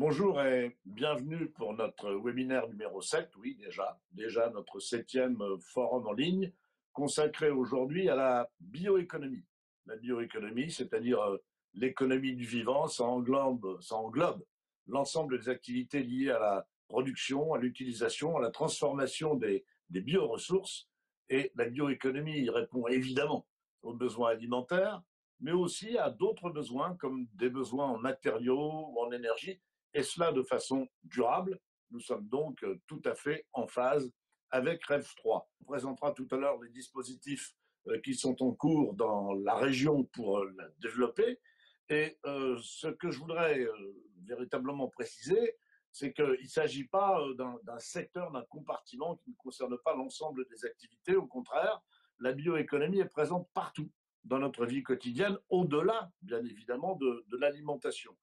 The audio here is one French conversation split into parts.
Bonjour et bienvenue pour notre webinaire numéro 7. Oui, déjà notre septième forum en ligne consacré aujourd'hui à la bioéconomie. La bioéconomie, c'est-à-dire l'économie du vivant, ça englobe l'ensemble des activités liées à la production, à l'utilisation, à la transformation des bioressources. Et la bioéconomie répond évidemment aux besoins alimentaires, mais aussi à d'autres besoins comme des besoins en matériaux ou en énergie, et cela de façon durable. Nous sommes donc tout à fait en phase avec REV3. On présentera tout à l'heure les dispositifs qui sont en cours dans la région pour la développer. Et ce que je voudrais véritablement préciser, c'est qu'il ne s'agit pas d'un secteur, d'un compartiment qui ne concerne pas l'ensemble des activités. Au contraire, la bioéconomie est présente partout dans notre vie quotidienne, au-delà, bien évidemment, de l'alimentation.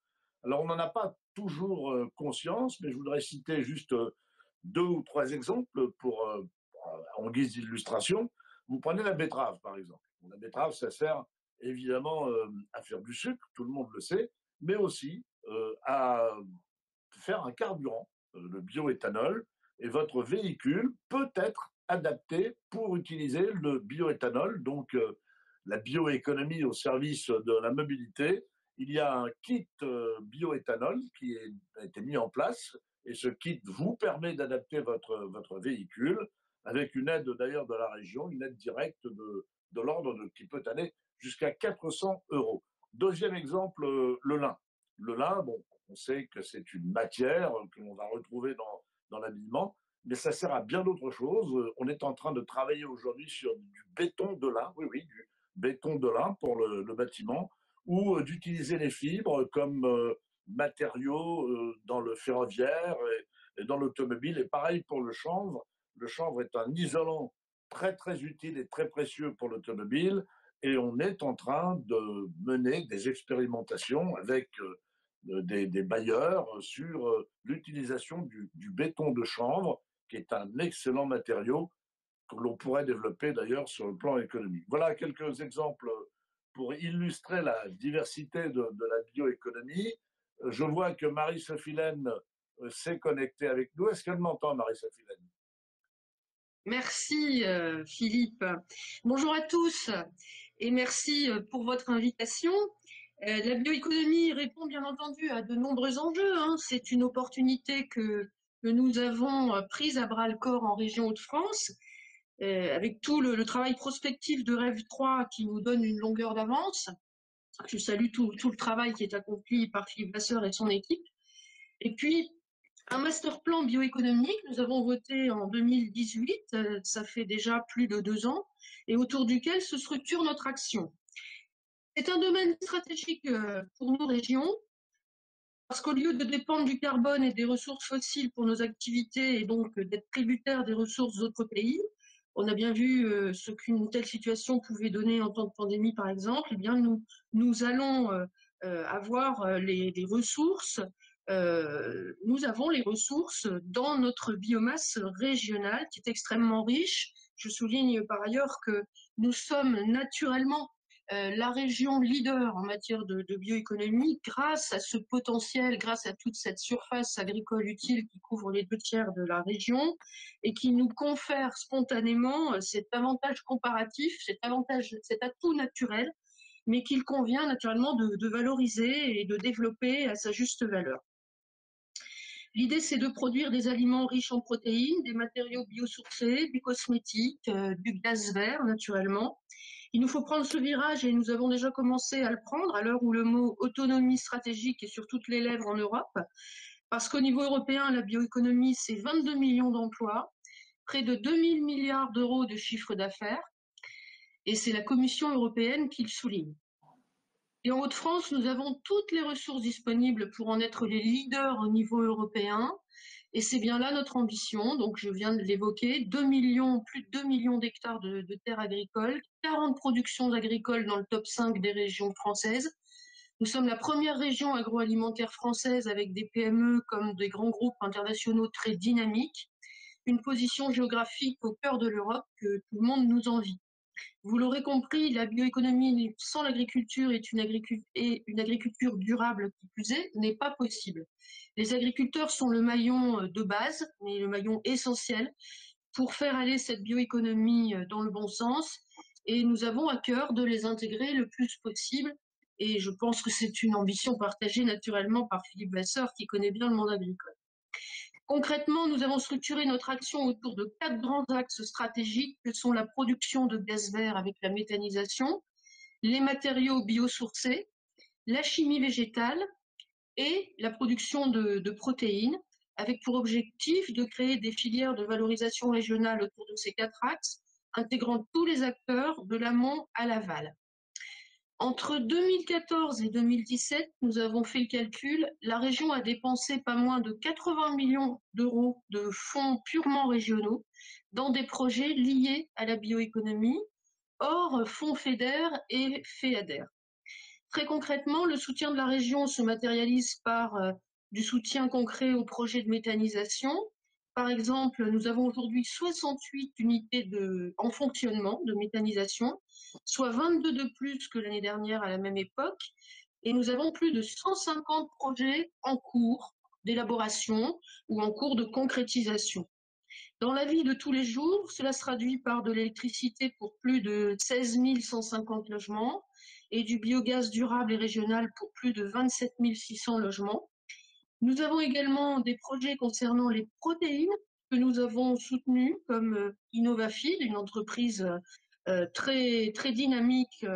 Alors, on n'en a pas toujours conscience, mais je voudrais citer juste deux ou trois exemples en guise d'illustration. Vous prenez la betterave, par exemple. La betterave, ça sert évidemment à faire du sucre, tout le monde le sait, mais aussi à faire un carburant, le bioéthanol, et votre véhicule peut être adapté pour utiliser le bioéthanol, donc la bioéconomie au service de la mobilité. Il y a un kit bioéthanol qui a été mis en place, et ce kit vous permet d'adapter votre véhicule avec une aide d'ailleurs de la région, une aide directe de l'ordre qui peut aller jusqu'à 400 euros. Deuxième exemple, le lin. Le lin, bon, on sait que c'est une matière que l'on va retrouver dans l'habillement, mais ça sert à bien d'autres choses. On est en train de travailler aujourd'hui sur du béton de lin, oui, oui, du béton de lin pour le bâtiment, ou d'utiliser les fibres comme matériaux dans le ferroviaire et dans l'automobile. Et pareil pour le chanvre. Le chanvre est un isolant très, très utile et très précieux pour l'automobile. Et on est en train de mener des expérimentations avec des bailleurs sur l'utilisation du béton de chanvre, qui est un excellent matériau que l'on pourrait développer d'ailleurs sur le plan économique. Voilà quelques exemples pour illustrer la diversité de la bioéconomie. Je vois que Marie-Sophie Laine s'est connectée avec nous. Est-ce qu'elle m'entend, Marie-Sophie Laine? Merci Philippe. Bonjour à tous et merci pour votre invitation. La bioéconomie répond bien entendu à de nombreux enjeux, hein. C'est une opportunité que nous avons prise à bras le corps en région Hauts-de-France, avec tout le travail prospectif de Rêve 3 qui nous donne une longueur d'avance. Je salue tout le travail qui est accompli par Philippe Vasseur et son équipe. Et puis, un master plan bioéconomique, nous avons voté en 2018, ça fait déjà plus de 2 ans, et autour duquel se structure notre action. C'est un domaine stratégique pour nos régions, parce qu'au lieu de dépendre du carbone et des ressources fossiles pour nos activités et donc d'être tributaires des ressources d'autres pays, on a bien vu ce qu'une telle situation pouvait donner en temps de pandémie, par exemple. Eh bien, nous allons avoir les ressources. Nous avons les ressources dans notre biomasse régionale qui est extrêmement riche. Je souligne par ailleurs que nous sommes naturellement la région leader en matière de bioéconomie grâce à ce potentiel, grâce à toute cette surface agricole utile qui couvre les 2 tiers de la région et qui nous confère spontanément cet avantage comparatif, cet atout naturel, mais qu'il convient naturellement de valoriser et de développer à sa juste valeur. L'idée, c'est de produire des aliments riches en protéines, des matériaux biosourcés, du cosmétique, du gaz vert, naturellement. Il nous faut prendre ce virage et nous avons déjà commencé à le prendre à l'heure où le mot autonomie stratégique est sur toutes les lèvres en Europe. Parce qu'au niveau européen, la bioéconomie, c'est 22 millions d'emplois, près de 2000 milliards d'euros de chiffre d'affaires. Et c'est la Commission européenne qui le souligne. Et en Hauts-de-France, nous avons toutes les ressources disponibles pour en être les leaders au niveau européen. Et c'est bien là notre ambition. Donc, je viens de l'évoquer, plus de 2 millions d'hectares de terres agricoles, 40 productions agricoles dans le top 5 des régions françaises. Nous sommes la première région agroalimentaire française avec des PME comme des grands groupes internationaux très dynamiques. Une position géographique au cœur de l'Europe que tout le monde nous envie. Vous l'aurez compris, la bioéconomie sans l'agriculture et une agriculture durable qui plus est, n'est pas possible. Les agriculteurs sont le maillon de base, mais le maillon essentiel pour faire aller cette bioéconomie dans le bon sens. Et nous avons à cœur de les intégrer le plus possible. Et je pense que c'est une ambition partagée naturellement par Philippe Vasseur, qui connaît bien le monde agricole. Concrètement, nous avons structuré notre action autour de 4 grands axes stratégiques que sont la production de gaz vert avec la méthanisation, les matériaux biosourcés, la chimie végétale et la production de protéines, avec pour objectif de créer des filières de valorisation régionale autour de ces 4 axes, intégrant tous les acteurs de l'amont à l'aval. Entre 2014 et 2017, nous avons fait le calcul, la région a dépensé pas moins de 80 millions d'euros de fonds purement régionaux dans des projets liés à la bioéconomie, hors fonds FEDER et FEADER. Très concrètement, le soutien de la région se matérialise par du soutien concret aux projets de méthanisation. Par exemple, nous avons aujourd'hui 68 unités en fonctionnement de méthanisation, soit 22 de plus que l'année dernière à la même époque. Et nous avons plus de 150 projets en cours d'élaboration ou en cours de concrétisation. Dans la vie de tous les jours, cela se traduit par de l'électricité pour plus de 16 150 logements et du biogaz durable et régional pour plus de 27 600 logements. Nous avons également des projets concernant les protéines que nous avons soutenus comme Innovafeed, une entreprise très, très dynamique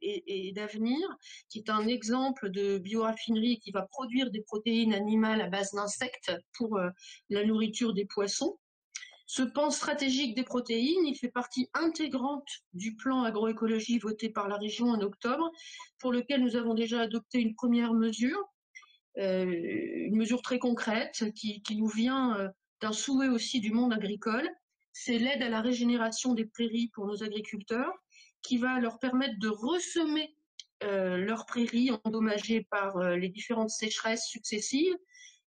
et d'avenir, qui est un exemple de bioraffinerie qui va produire des protéines animales à base d'insectes pour la nourriture des poissons. Ce pan stratégique des protéines, il fait partie intégrante du plan agroécologie voté par la région en octobre, pour lequel nous avons déjà adopté une première mesure, une mesure très concrète qui nous vient d'un souhait aussi du monde agricole. C'est l'aide à la régénération des prairies pour nos agriculteurs, qui va leur permettre de ressemer leurs prairies endommagées par les différentes sécheresses successives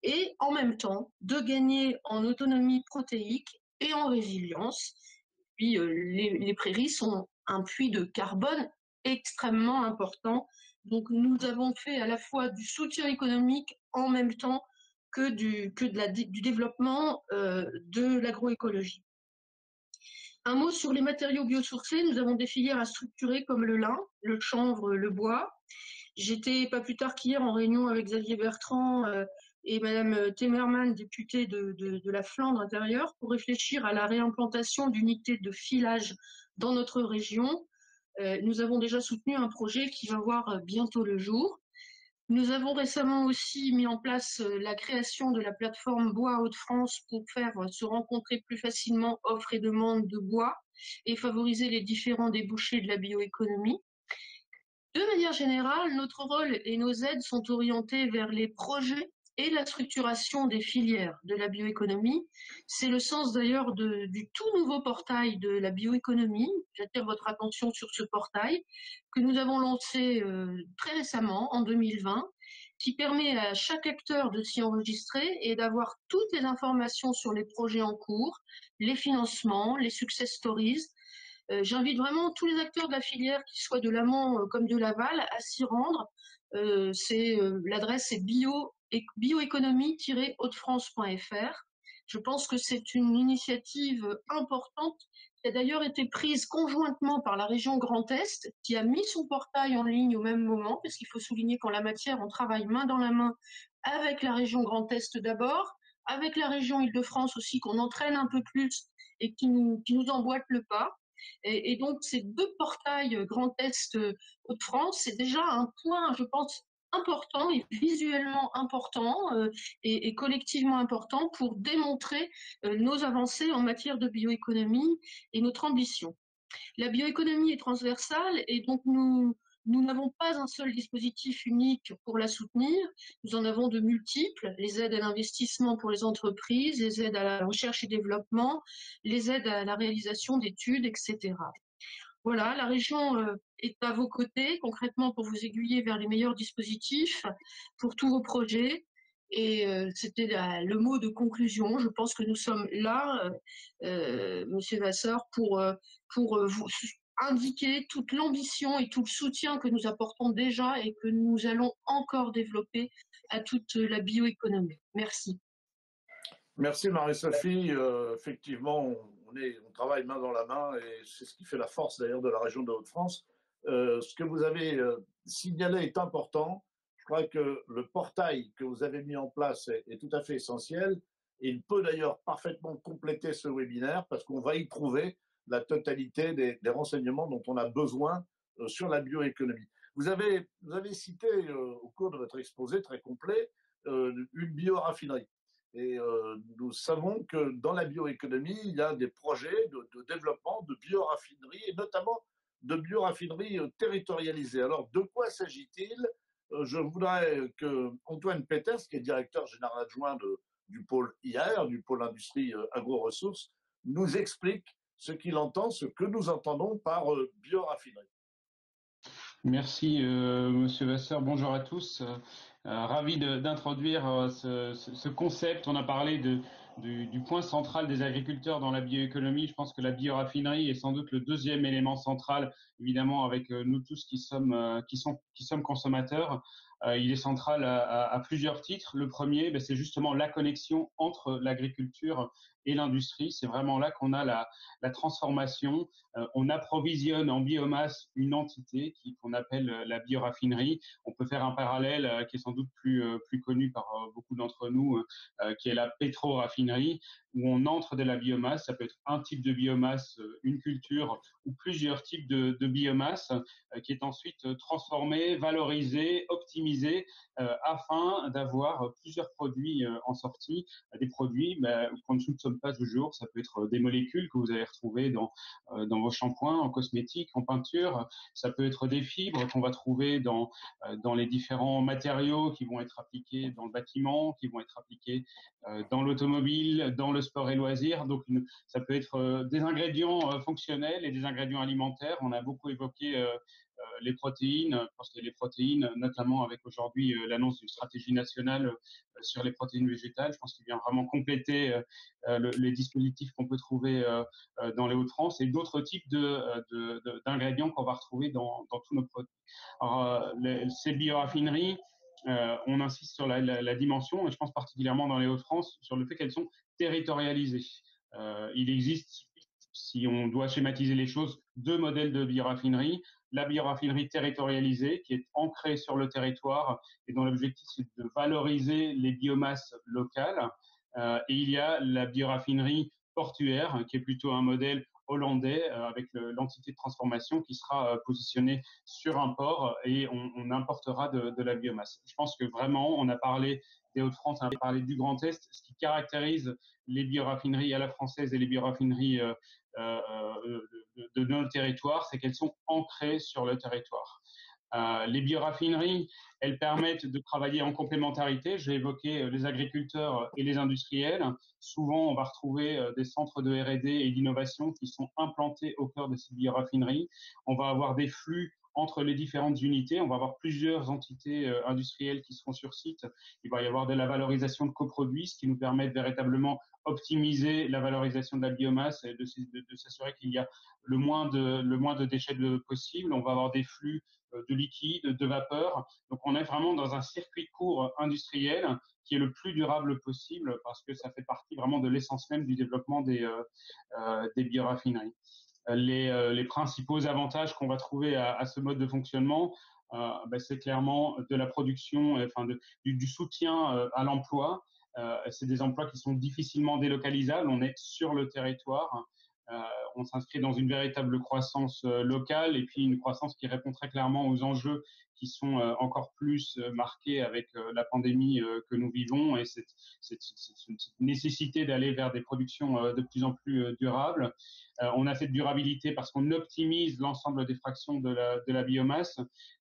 et en même temps de gagner en autonomie protéique et en résilience. Puis les prairies sont un puits de carbone extrêmement important. Donc nous avons fait à la fois du soutien économique en même temps que du développement de l'agroécologie. Un mot sur les matériaux biosourcés. Nous avons des filières à structurer comme le lin, le chanvre, le bois. J'étais pas plus tard qu'hier en réunion avec Xavier Bertrand et Madame Temerman, députée de la Flandre intérieure, pour réfléchir à la réimplantation d'unités de filage dans notre région. Nous avons déjà soutenu un projet qui va voir bientôt le jour. Nous avons récemment aussi mis en place la création de la plateforme Bois Hauts-de-France pour faire se rencontrer plus facilement offre et demande de bois et favoriser les différents débouchés de la bioéconomie. De manière générale, notre rôle et nos aides sont orientés vers les projets et la structuration des filières de la bioéconomie. C'est le sens d'ailleurs du tout nouveau portail de la bioéconomie. J'attire votre attention sur ce portail que nous avons lancé très récemment, en 2020, qui permet à chaque acteur de s'y enregistrer et d'avoir toutes les informations sur les projets en cours, les financements, les success stories. J'invite vraiment tous les acteurs de la filière, qu'ils soient de l'amont comme de l'aval, à s'y rendre. L'adresse est bioéconomie-hautefrance.fr. Je pense que c'est une initiative importante qui a d'ailleurs été prise conjointement par la région Grand Est, qui a mis son portail en ligne au même moment, parce qu'il faut souligner qu'en la matière, on travaille main dans la main avec la région Grand Est d'abord, avec la région Île-de-France aussi, qu'on entraîne un peu plus et qui nous emboîte le pas. Et donc, ces deux portails Grand Est Hauts-de-France, c'est déjà un point, je pense, important et visuellement important et collectivement important pour démontrer nos avancées en matière de bioéconomie et notre ambition. La bioéconomie est transversale et donc nous n'avons pas un seul dispositif unique pour la soutenir. Nous en avons de multiples, les aides à l'investissement pour les entreprises, les aides à la recherche et développement, les aides à la réalisation d'études, etc. Voilà, la région est à vos côtés, concrètement, pour vous aiguiller vers les meilleurs dispositifs pour tous vos projets. Et c'était le mot de conclusion. Je pense que nous sommes là, Monsieur Vasseur, pour vous indiquer toute l'ambition et tout le soutien que nous apportons déjà et que nous allons encore développer à toute la bioéconomie. Merci. Merci Marie-Sophie. Effectivement, on travaille main dans la main et c'est ce qui fait la force d'ailleurs de la région de Hauts-de-France. Ce que vous avez signalé est important. Je crois que le portail que vous avez mis en place est tout à fait essentiel. Et il peut d'ailleurs parfaitement compléter ce webinaire parce qu'on va y trouver la totalité des renseignements dont on a besoin sur la bioéconomie. Vous avez cité au cours de votre exposé très complet une bioraffinerie. Et nous savons que dans la bioéconomie, il y a des projets de développement de bioraffineries et notamment de bioraffineries territorialisées. Alors, de quoi s'agit-il? Je voudrais que Antoine Peters, qui est directeur général adjoint du pôle IAR, du pôle industrie agro-ressources, nous explique ce qu'il entend, ce que nous entendons par bioraffinerie. Merci, Monsieur Vasseur. Bonjour à tous. Ravi d'introduire ce concept. On a parlé du point central des agriculteurs dans la bioéconomie. Je pense que la bioraffinerie est sans doute le deuxième élément central, évidemment, avec nous tous qui sommes consommateurs. Il est central à plusieurs titres. Le premier, c'est justement la connexion entre l'agriculture et l'industrie. C'est vraiment là qu'on a la transformation. On approvisionne en biomasse une entité qu'on appelle la bioraffinerie. On peut faire un parallèle qui est sans doute plus connu par beaucoup d'entre nous, qui est la pétroraffinerie, où on entre de la biomasse. Ça peut être un type de biomasse, une culture ou plusieurs types de biomasse qui est ensuite transformée, valorisée, optimisée afin d'avoir plusieurs produits en sortie. Des produits qu'on ne soupçonne pas toujours. Ça peut être des molécules que vous allez retrouver dans vos shampoings, en cosmétique, en peinture. Ça peut être des fibres qu'on va trouver dans les différents matériaux qui vont être appliqués dans le bâtiment, qui vont être appliqués dans l'automobile, dans le sport et loisirs. Donc, ça peut être des ingrédients fonctionnels et des ingrédients alimentaires. On a beaucoup évoqué les protéines. Je pense que les protéines, notamment avec aujourd'hui l'annonce d'une stratégie nationale sur les protéines végétales, je pense qu'il vient vraiment compléter les dispositifs qu'on peut trouver dans les Hauts-de-France et d'autres types d'ingrédients qu'on va retrouver dans tous nos produits. Alors, ces bioraffineries, on insiste sur la dimension, et je pense particulièrement dans les Hauts-de-France, sur le fait qu'elles sont territorialisées. Il existe, si on doit schématiser les choses, deux modèles de bioraffinerie. La bioraffinerie territorialisée, qui est ancrée sur le territoire et dont l'objectif c'est de valoriser les biomasses locales. Et il y a la bioraffinerie portuaire, qui est plutôt un modèle hollandais avec l'entité de transformation qui sera positionnée sur un port et on importera de la biomasse. Je pense que vraiment, on a parlé des Hauts-de-France, on a parlé du Grand Est. Ce qui caractérise les bioraffineries à la française et les bioraffineries de nos territoires, c'est qu'elles sont ancrées sur le territoire. Les bioraffineries, elles permettent de travailler en complémentarité. J'ai évoqué les agriculteurs et les industriels. Souvent, on va retrouver des centres de R&D et d'innovation qui sont implantés au cœur de ces bioraffineries. On va avoir des flux entre les différentes unités. On va avoir plusieurs entités industrielles qui seront sur site. Il va y avoir de la valorisation de coproduits, ce qui nous permet de véritablement optimiser la valorisation de la biomasse et de s'assurer qu'il y a le moins de déchets possible. On va avoir des flux de liquide, de vapeur. Donc, on est vraiment dans un circuit court industriel qui est le plus durable possible parce que ça fait partie vraiment de l'essence même du développement des bioraffineries. Les principaux avantages qu'on va trouver à ce mode de fonctionnement, c'est clairement de la production, enfin du soutien à l'emploi. C'est des emplois qui sont difficilement délocalisables. On est sur le territoire. On s'inscrit dans une véritable croissance locale et puis une croissance qui répond très clairement aux enjeux qui sont encore plus marqués avec la pandémie que nous vivons et cette nécessité d'aller vers des productions de plus en plus durables. On a cette durabilité parce qu'on optimise l'ensemble des fractions de la biomasse.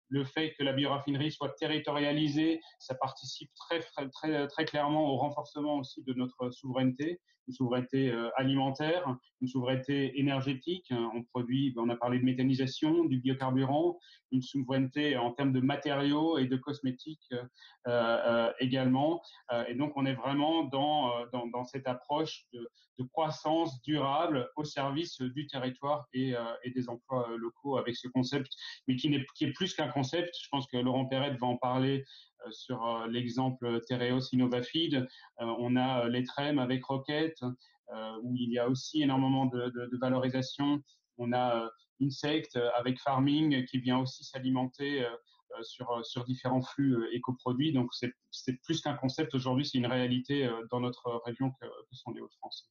Le fait que la bioraffinerie soit territorialisée, ça participe très clairement au renforcement aussi de notre souveraineté, une souveraineté alimentaire, une souveraineté énergétique. On produit, on a parlé de méthanisation, du biocarburant, une souveraineté en termes termes de matériaux et de cosmétiques également. Et donc, on est vraiment dans cette approche de croissance durable au service du territoire et des emplois locaux avec ce concept, mais qui est plus qu'un concept. Je pense que Laurent Perrette va en parler sur l'exemple Tereos Innovafeed. On a l'Etrem avec Rocket, où il y a aussi énormément de valorisation. On a Insect avec Farming qui vient aussi s'alimenter sur différents flux écoproduits. Donc, c'est plus qu'un concept aujourd'hui, c'est une réalité dans notre région que sont les Hauts-de-France.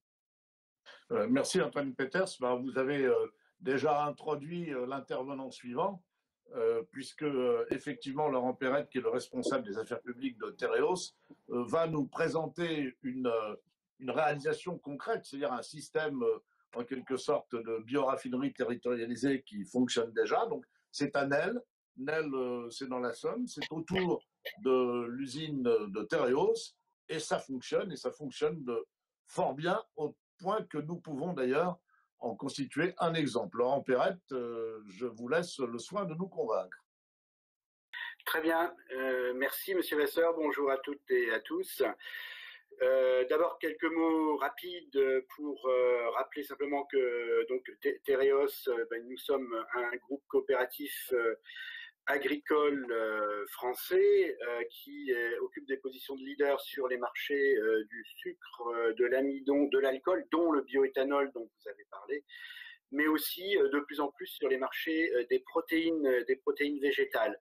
Merci Antoine Peters. Vous avez déjà introduit l'intervenant suivant, puisque effectivement Laurent Perrette, qui est le responsable des affaires publiques de Tereos, va nous présenter une réalisation concrète, c'est-à-dire un système en quelque sorte de bioraffinerie territorialisée qui fonctionne déjà. Donc c'est à Nesle. Nesle, c'est dans la Somme, c'est autour de l'usine de Tereos, et ça fonctionne de fort bien, au point que nous pouvons d'ailleurs en constituer un exemple. Laurent Perrette, je vous laisse le soin de nous convaincre. Très bien, merci Monsieur Vasseur, bonjour à toutes et à tous. D'abord quelques mots rapides pour rappeler simplement que donc Tereos, nous sommes un groupe coopératif agricole français qui occupe des positions de leader sur les marchés du sucre, de l'amidon, de l'alcool, dont le bioéthanol dont vous avez parlé, mais aussi de plus en plus sur les marchés des protéines végétales.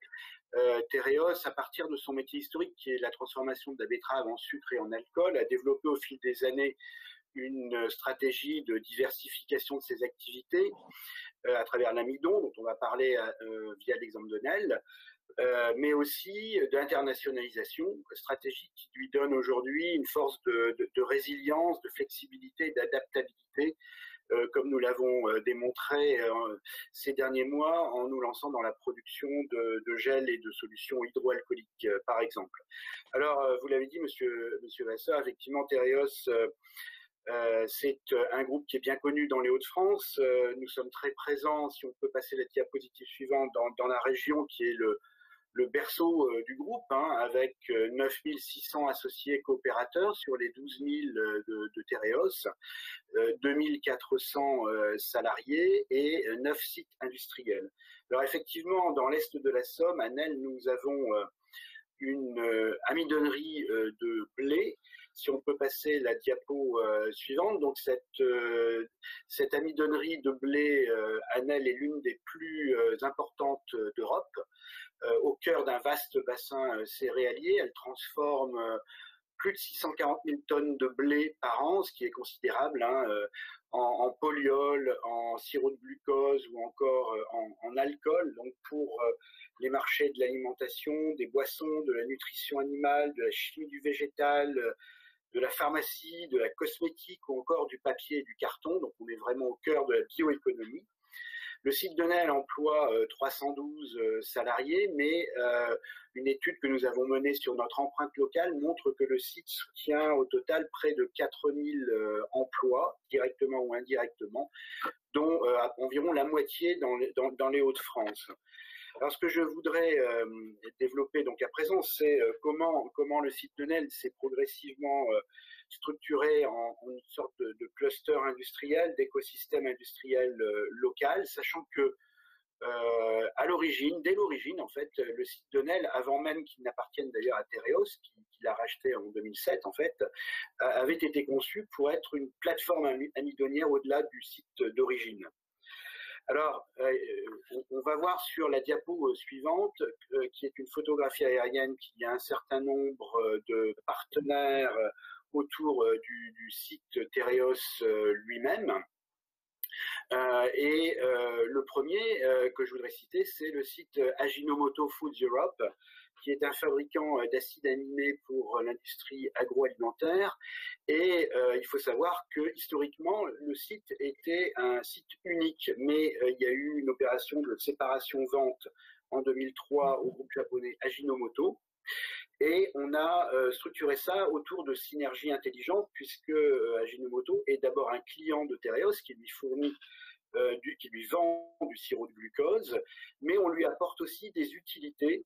Tereos, à partir de son métier historique, qui est la transformation de la betterave en sucre et en alcool, a développé au fil des années une stratégie de diversification de ses activités à travers l'amidon, dont on va parler via l'exemple de Nesle, mais aussi d'internationalisation, stratégie qui lui donne aujourd'hui une force de résilience, de flexibilité, d'adaptabilité, comme nous l'avons démontré ces derniers mois en nous lançant dans la production de gel et de solutions hydroalcooliques, par exemple. Alors, vous l'avez dit, Monsieur Vasseur, effectivement, Tereos, c'est un groupe qui est bien connu dans les Hauts-de-France. Nous sommes très présents, si on peut passer la diapositive suivante, dans la région qui est le berceau du groupe, avec 9600 associés coopérateurs sur les 12 000 de Tereos, 2400 salariés et 9 sites industriels. Alors effectivement, dans l'est de la Somme, à Nesle, nous avons une amidonnerie de blé. Si on peut passer la diapo suivante, donc cette amidonnerie de blé à Nesle est l'une des plus importantes d'Europe, au cœur d'un vaste bassin céréalier. Elle transforme plus de 640 000 tonnes de blé par an, ce qui est considérable, en polyol, en sirop de glucose ou encore en alcool. Donc pour les marchés de l'alimentation, des boissons, de la nutrition animale, de la chimie du végétal, de la pharmacie, de la cosmétique ou encore du papier et du carton. Donc on est vraiment au cœur de la bioéconomie. Le site de Nesle emploie 312 salariés, mais une étude que nous avons menée sur notre empreinte locale montre que le site soutient au total près de 4000 emplois, directement ou indirectement, dont environ la moitié dans les Hauts-de-France. Alors, ce que je voudrais développer donc à présent, c'est comment le site de Nesle s'est progressivement structuré en une sorte de cluster industriel, d'écosystème industriel local, sachant que dès l'origine, en fait, le site de Nesle, avant même qu'il n'appartienne d'ailleurs à Tereos, qui l'a racheté en 2007, en fait, avait été conçu pour être une plateforme amidonnière au-delà du site d'origine. Alors, on va voir sur la diapo suivante, qui est une photographie aérienne, qui a un certain nombre de partenaires autour du site Tereos lui-même. Et le premier que je voudrais citer, c'est le site Ajinomoto Foods Europe, qui est un fabricant d'acides aminés pour l'industrie agroalimentaire. Et il faut savoir que historiquement, le site était un site unique, mais il y a eu une opération de séparation-vente en 2003 au groupe japonais Ajinomoto. Et on a structuré ça autour de synergies intelligentes, puisque Ajinomoto est d'abord un client de Tereos qui lui fournit qui lui vend du sirop de glucose, mais on lui apporte aussi des utilités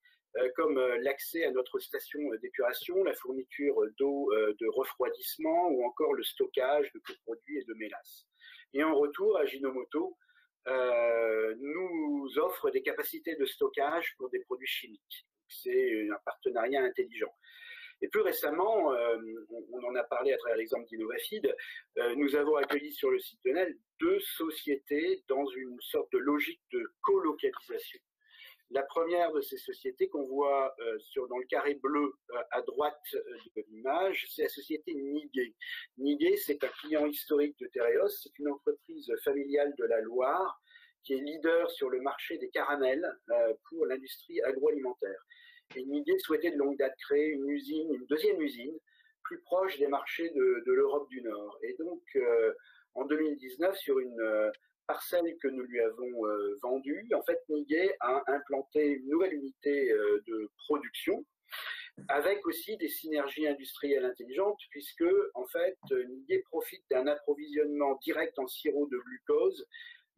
comme l'accès à notre station d'épuration, la fourniture d'eau de refroidissement ou encore le stockage de coproduits et de mélasse. Et en retour, Ajinomoto nous offre des capacités de stockage pour des produits chimiques. C'est un partenariat intelligent. Et plus récemment, on en a parlé à travers l'exemple d'Innovafeed, nous avons accueilli sur le site de Nesle 2 sociétés dans une sorte de logique de colocalisation. La première de ces sociétés qu'on voit dans le carré bleu à droite de l'image, c'est la société Niguet. Niguet, c'est un client historique de Tereos, c'est une entreprise familiale de la Loire qui est leader sur le marché des caramels pour l'industrie agroalimentaire. Et Niguet souhaitait de longue date créer une deuxième usine, plus proche des marchés de l'Europe du Nord. Et donc, en 2019, sur une parcelle que nous lui avons vendue, en fait, Niguet a implanté une nouvelle unité de production, avec aussi des synergies industrielles intelligentes, puisque, en fait, Niguet profite d'un approvisionnement direct en sirop de glucose,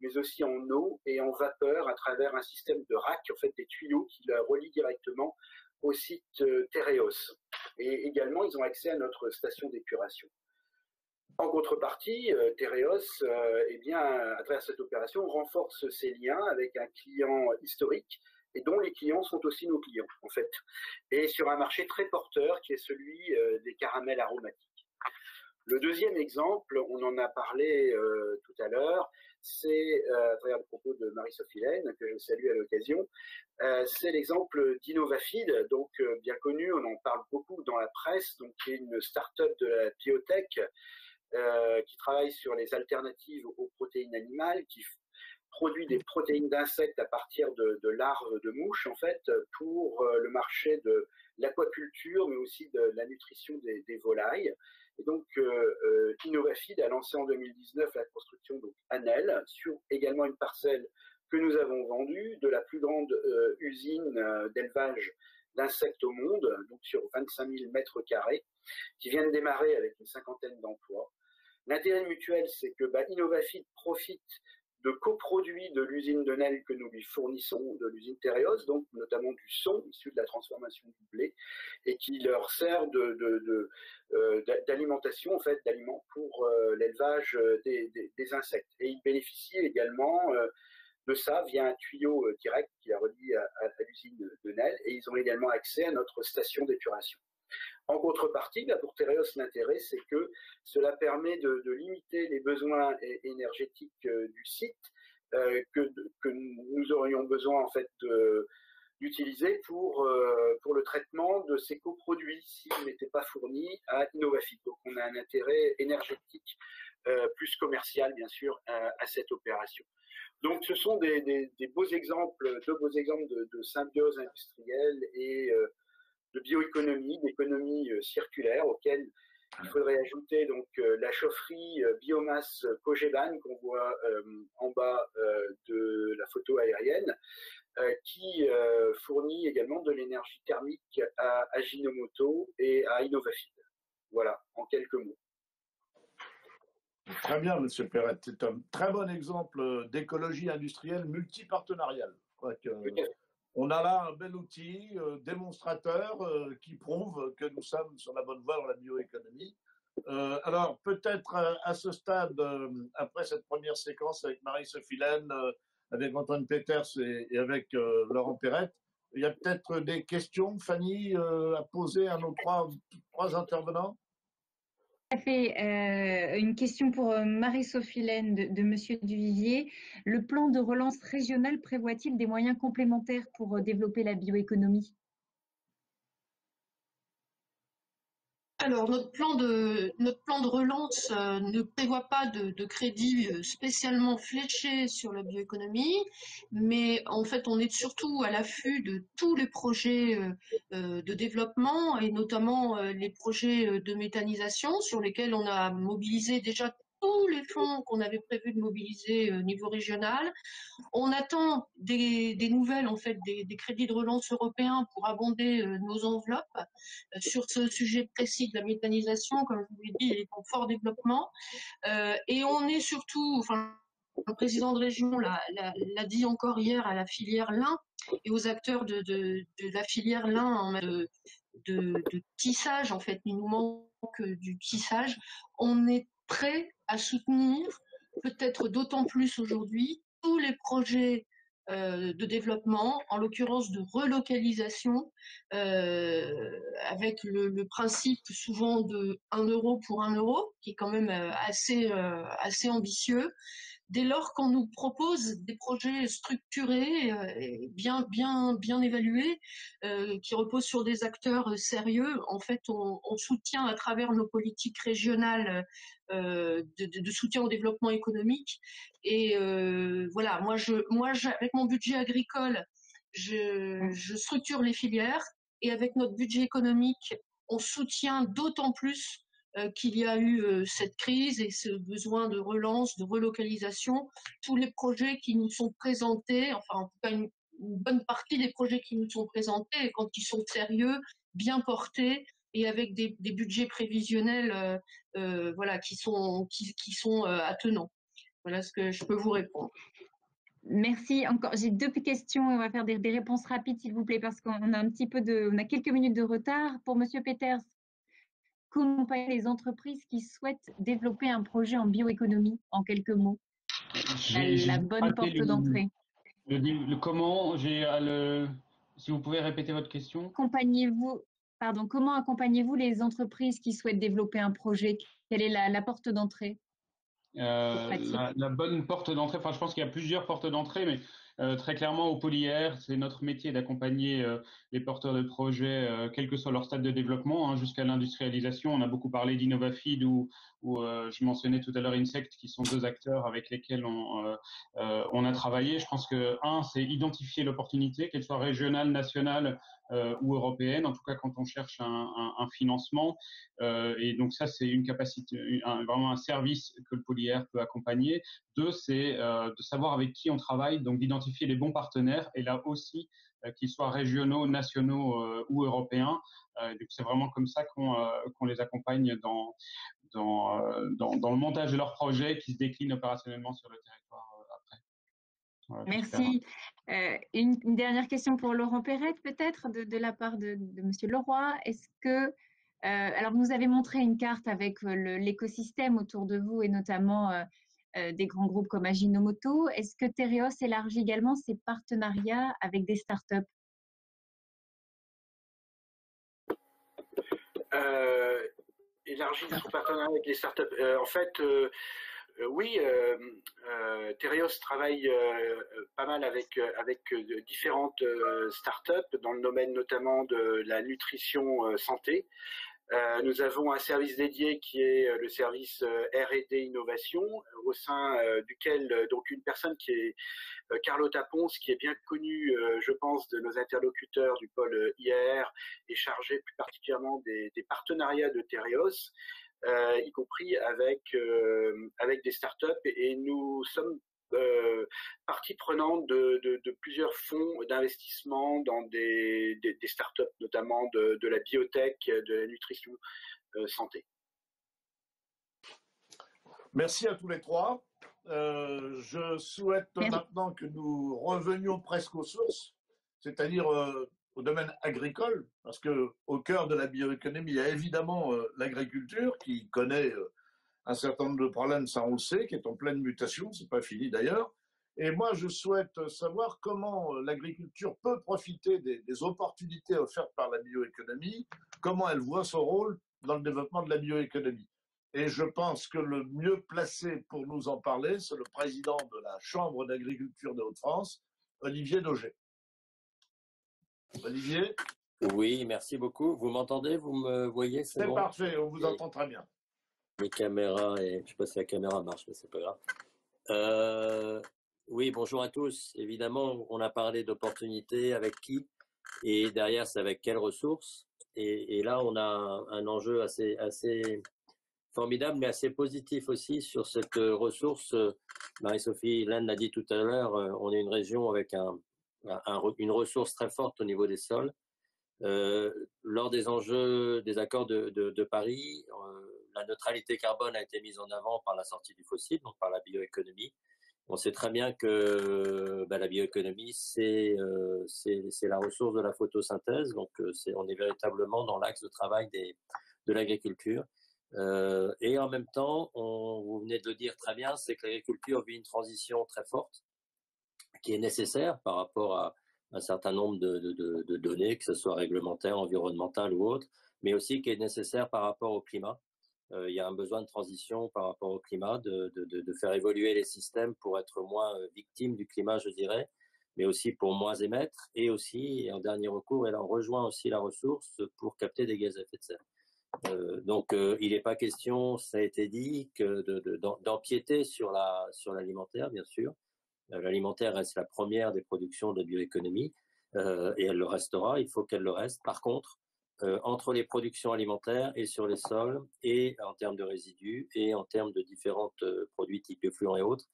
mais aussi en eau et en vapeur à travers un système de rack, en fait, des tuyaux qui la relient directement au site Tereos. Et également, ils ont accès à notre station d'épuration. En contrepartie, Tereos, eh bien, à travers cette opération, renforce ses liens avec un client historique et dont les clients sont aussi nos clients, en fait, et sur un marché très porteur qui est celui des caramels aromatiques. Le deuxième exemple, on en a parlé tout à l'heure, c'est, à travers le propos de Marie-Sophie Laine, que je salue à l'occasion, c'est l'exemple d'Innovafeed, donc bien connu, on en parle beaucoup dans la presse, donc qui est une start-up de la biotech qui travaille sur les alternatives aux protéines animales, qui produit des protéines d'insectes à partir de larves de mouches, en fait, pour le marché de l'aquaculture, mais aussi de la nutrition des volailles. Et donc, Innovafeed a lancé en 2019 la construction à Nesle, sur également une parcelle que nous avons vendue, de la plus grande usine d'élevage d'insectes au monde, donc sur 25 000 mètres carrés, qui vient de démarrer avec une cinquantaine d'emplois. L'intérêt mutuel, c'est que Innovafeed profite de coproduits de l'usine de Nesle que nous lui fournissons, de l'usine Tereos, donc notamment du son issu de la transformation du blé, et qui leur sert d'alimentation, en fait, d'aliments pour l'élevage des insectes. Et ils bénéficient également de ça via un tuyau direct qui la relie à l'usine de Nesle, et ils ont également accès à notre station d'épuration. En contrepartie, pour Tereos, l'intérêt, c'est que cela permet de limiter les besoins énergétiques du site que nous aurions besoin en fait d'utiliser pour le traitement de ces coproduits s'ils n'étaient pas fournis à Innovafeed. Donc on a un intérêt énergétique plus commercial, bien sûr, à cette opération. Donc ce sont deux beaux exemples de symbiose industrielle et de bioéconomie, d'économie circulaire, auquel il faudrait ajouter donc la chaufferie biomasse Cogeban qu'on voit en bas de la photo aérienne, qui fournit également de l'énergie thermique à Ajinomoto et à Innovafeed. Voilà, en quelques mots. Très bien, Monsieur Perret. C'est un très bon exemple d'écologie industrielle multipartenariale. On a là un bel outil démonstrateur qui prouve que nous sommes sur la bonne voie dans la bioéconomie. Alors, peut-être à ce stade, après cette première séquence avec Marie-Sophie Laine, avec Antoine Peters et avec Laurent Perret, il y a peut-être des questions, Fanny, à poser à nos trois intervenants? Fait une question pour Marie-Sophie Laine de Monsieur Duvivier. Le plan de relance régionale prévoit-il des moyens complémentaires pour développer la bioéconomie? Alors, notre plan de relance ne prévoit pas de crédit spécialement fléché sur la bioéconomie, mais en fait, on est surtout à l'affût de tous les projets de développement et notamment les projets de méthanisation sur lesquels on a mobilisé déjà tous les fonds qu'on avait prévu de mobiliser au niveau régional. On attend des nouvelles, en fait, des crédits de relance européens pour abonder nos enveloppes sur ce sujet précis de la méthanisation. Comme je vous l'ai dit, il est en fort développement. Et on est surtout, enfin, le président de région l'a dit encore hier à la filière lin et aux acteurs de la filière lin en de tissage. En fait, il nous manque du tissage. On est prêt à soutenir, peut-être d'autant plus aujourd'hui, tous les projets de développement, en l'occurrence de relocalisation, avec le principe souvent de 1 euro pour 1 euro, qui est quand même assez ambitieux. Dès lors qu'on nous propose des projets structurés, et bien évalués, qui reposent sur des acteurs sérieux, en fait, on soutient à travers nos politiques régionales de soutien au développement économique. Et voilà, moi, avec mon budget agricole, je structure les filières, et avec notre budget économique, on soutient d'autant plus qu'il y a eu cette crise et ce besoin de relance, de relocalisation. Tous les projets qui nous sont présentés, enfin en tout cas une bonne partie des projets qui nous sont présentés, quand ils sont sérieux, bien portés et avec des budgets prévisionnels voilà, qui sont attenants. Voilà ce que je peux vous répondre. Merci. Encore, j'ai 2 questions. On va faire des réponses rapides, s'il vous plaît, parce qu'on a on a quelques minutes de retard. Pour Monsieur Peters, comment accompagner les entreprises qui souhaitent développer un projet en bioéconomie, en quelques mots? La bonne porte d'entrée. Comment, si vous pouvez répéter votre question. Comment accompagnez-vous les entreprises qui souhaitent développer un projet? Quelle est la porte d'entrée? La bonne porte d'entrée, enfin je pense qu'il y a plusieurs portes d'entrée, mais très clairement au Polyair, c'est notre métier d'accompagner les porteurs de projets, quel que soit leur stade de développement, hein, jusqu'à l'industrialisation. On a beaucoup parlé d'InnovaFeed ou je mentionnais tout à l'heure Insect, qui sont 2 acteurs avec lesquels on a travaillé. Je pense que c'est identifier l'opportunité, qu'elle soit régionale, nationale ou européenne, en tout cas quand on cherche un financement. Et donc ça, c'est une capacité, vraiment un service que le Polyair peut accompagner. 2, c'est de savoir avec qui on travaille, donc d'identifier les bons partenaires, et là aussi, qu'ils soient régionaux, nationaux ou européens. Donc c'est vraiment comme ça qu'on les accompagne dans le montage de leurs projets qui se déclinent opérationnellement sur le territoire après. Voilà, merci. Une dernière question pour Laurent Perrette, peut-être, de la part de Monsieur Leroy. Est-ce que, alors vous nous avez montré une carte avec l'écosystème autour de vous et notamment des grands groupes comme Ajinomoto. Est-ce que Tereos élargit également ses partenariats avec des startups? Élargit son partenariat avec les startups. En fait, oui, Tereos travaille pas mal avec différentes startups dans le domaine notamment de la nutrition santé. Nous avons un service dédié qui est le service R&D Innovation, au sein duquel donc une personne qui est Carlotta Ponce, qui est bien connue, je pense, de nos interlocuteurs du pôle IAR, est chargée plus particulièrement des partenariats de Tereos, y compris avec des startups, et nous sommes partie prenante de plusieurs fonds d'investissement dans des startups, notamment de la biotech, de la nutrition santé. Merci à tous les 3. Je souhaite maintenant que nous revenions presque aux sources, c'est-à-dire au domaine agricole, parce qu'au cœur de la bioéconomie, il y a évidemment l'agriculture qui connaît un certain nombre de problèmes, ça on le sait, qui est en pleine mutation, c'est pas fini d'ailleurs. Et moi, je souhaite savoir comment l'agriculture peut profiter des opportunités offertes par la bioéconomie, comment elle voit son rôle dans le développement de la bioéconomie. Et je pense que le mieux placé pour nous en parler, c'est le président de la Chambre d'agriculture de Hauts-de-France, Olivier Dauger. Olivier? Oui, merci beaucoup. Vous m'entendez? Vous me voyez? C'est bon, parfait, on vous entend très bien. Les caméras, et je ne sais pas si la caméra marche, mais c'est pas grave. Oui, bonjour à tous. Évidemment, on a parlé d'opportunités, avec qui, et derrière, c'est avec quelles ressources. Et là, on a un enjeu assez formidable, mais assez positif aussi sur cette ressource. Marie-Sophie Laine l'a dit tout à l'heure, on est une région avec une ressource très forte au niveau des sols. Lors des enjeux des accords de Paris, la neutralité carbone a été mise en avant par la sortie du fossile, donc par la bioéconomie. On sait très bien que la bioéconomie, c'est la ressource de la photosynthèse, donc on est véritablement dans l'axe de travail de l'agriculture. Et en même temps, vous venez de le dire très bien, c'est que l'agriculture vit une transition très forte, qui est nécessaire par rapport à un certain nombre de données, que ce soit réglementaires, environnementales ou autres, mais aussi qui est nécessaire par rapport au climat. Il y a un besoin de transition par rapport au climat, de faire évoluer les systèmes pour être moins victimes du climat, je dirais, mais aussi pour moins émettre, et aussi, et en dernier recours, elle en rejoint aussi la ressource pour capter des gaz à effet de serre. Donc, il n'est pas question, ça a été dit, d'empiéter sur l'alimentaire, bien sûr. L'alimentaire reste la première des productions de bioéconomie, et elle le restera, il faut qu'elle le reste. Par contre, entre les productions alimentaires et sur les sols, et en termes de résidus, et en termes de différents produits type effluents et autres,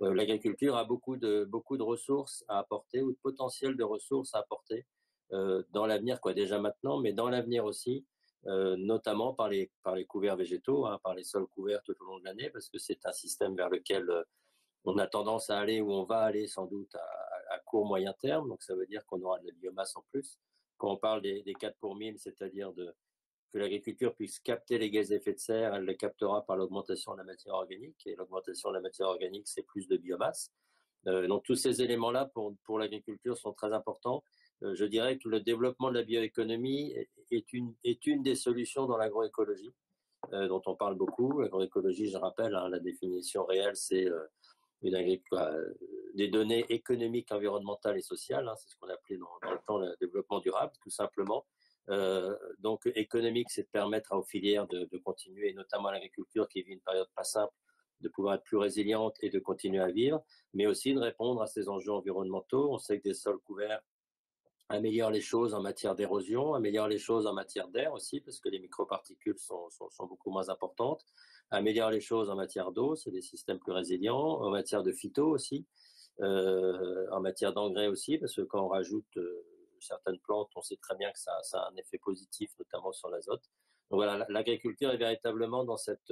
l'agriculture a beaucoup de ressources à apporter, ou de potentiel de ressources à apporter dans l'avenir, déjà maintenant, mais dans l'avenir aussi, notamment par les couverts végétaux, par les sols couverts tout au long de l'année, parce que c'est un système vers lequel on a tendance à aller, où on va aller sans doute à court moyen terme, donc ça veut dire qu'on aura de la biomasse en plus. Quand on parle des 4 pour 1000, c'est-à-dire que l'agriculture puisse capter les gaz à effet de serre, elle les captera par l'augmentation de la matière organique, et l'augmentation de la matière organique, c'est plus de biomasse. Donc tous ces éléments-là pour l'agriculture sont très importants. Je dirais que le développement de la bioéconomie est une des solutions dans l'agroécologie, dont on parle beaucoup. L'agroécologie, je rappelle, la définition réelle, c'est des données économiques, environnementales et sociales, c'est ce qu'on appelait dans le temps le développement durable, tout simplement. Donc économique, c'est de permettre aux filières de continuer, notamment à l'agriculture qui vit une période pas simple, de pouvoir être plus résiliente et de continuer à vivre, mais aussi de répondre à ces enjeux environnementaux. On sait que des sols couverts améliorent les choses en matière d'érosion, améliorent les choses en matière d'air aussi, parce que les microparticules sont beaucoup moins importantes, améliorent les choses en matière d'eau, c'est des systèmes plus résilients, en matière de phyto aussi, en matière d'engrais aussi, parce que quand on rajoute certaines plantes, on sait très bien que ça a un effet positif, notamment sur l'azote. Donc voilà, l'agriculture est véritablement dans cette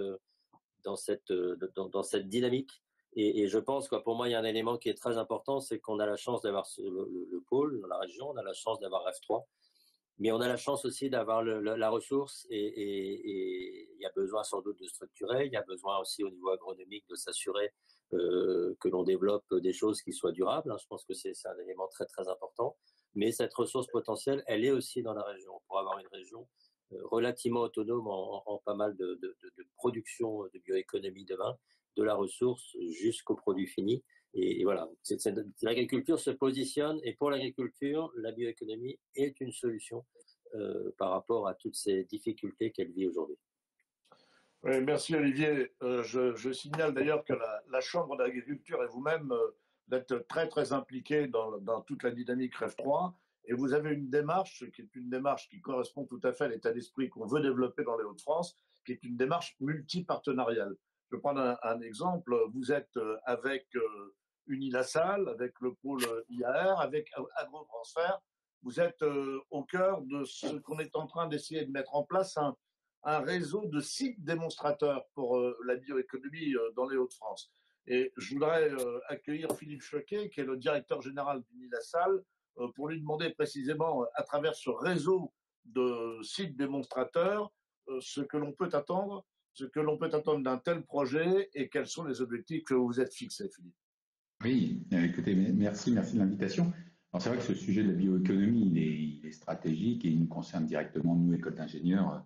dynamique. Et je pense que pour moi, il y a un élément qui est très important, c'est qu'on a la chance d'avoir le pôle dans la région, on a la chance d'avoir REF3, mais on a la chance aussi d'avoir la ressource, et il y a besoin sans doute de structurer, il y a besoin aussi au niveau agronomique de s'assurer que l'on développe des choses qui soient durables. Je pense que c'est un élément très très important, mais cette ressource potentielle, elle est aussi dans la région, pour avoir une région relativement autonome en pas mal de production de bioéconomie demain, de la ressource jusqu'au produit fini. Et voilà, l'agriculture se positionne, et pour l'agriculture, la bioéconomie est une solution par rapport à toutes ces difficultés qu'elle vit aujourd'hui. Oui, merci Olivier. Je signale d'ailleurs que la Chambre d'agriculture et vous-même d'être très très impliqués dans toute la dynamique REF3, et vous avez une démarche qui est une démarche qui correspond tout à fait à l'état d'esprit qu'on veut développer dans les Hauts-de-France, qui est une démarche multipartenariale. Je vais prendre un exemple. Vous êtes avec Unilassal, avec le pôle IAR, avec Agrotransfert. Vous êtes au cœur de ce qu'on est en train d'essayer de mettre en place, un réseau de sites démonstrateurs pour la bioéconomie dans les Hauts-de-France. Et je voudrais accueillir Philippe Choquet, qui est le directeur général d'Unilassal, pour lui demander précisément, à travers ce réseau de sites démonstrateurs, ce que l'on peut attendre d'un tel projet, et quels sont les objectifs que vous vous êtes fixés, Philippe. Oui, écoutez, merci de l'invitation. Alors c'est vrai que ce sujet de la bioéconomie, il est stratégique, et il nous concerne directement, nous, école d'ingénieurs,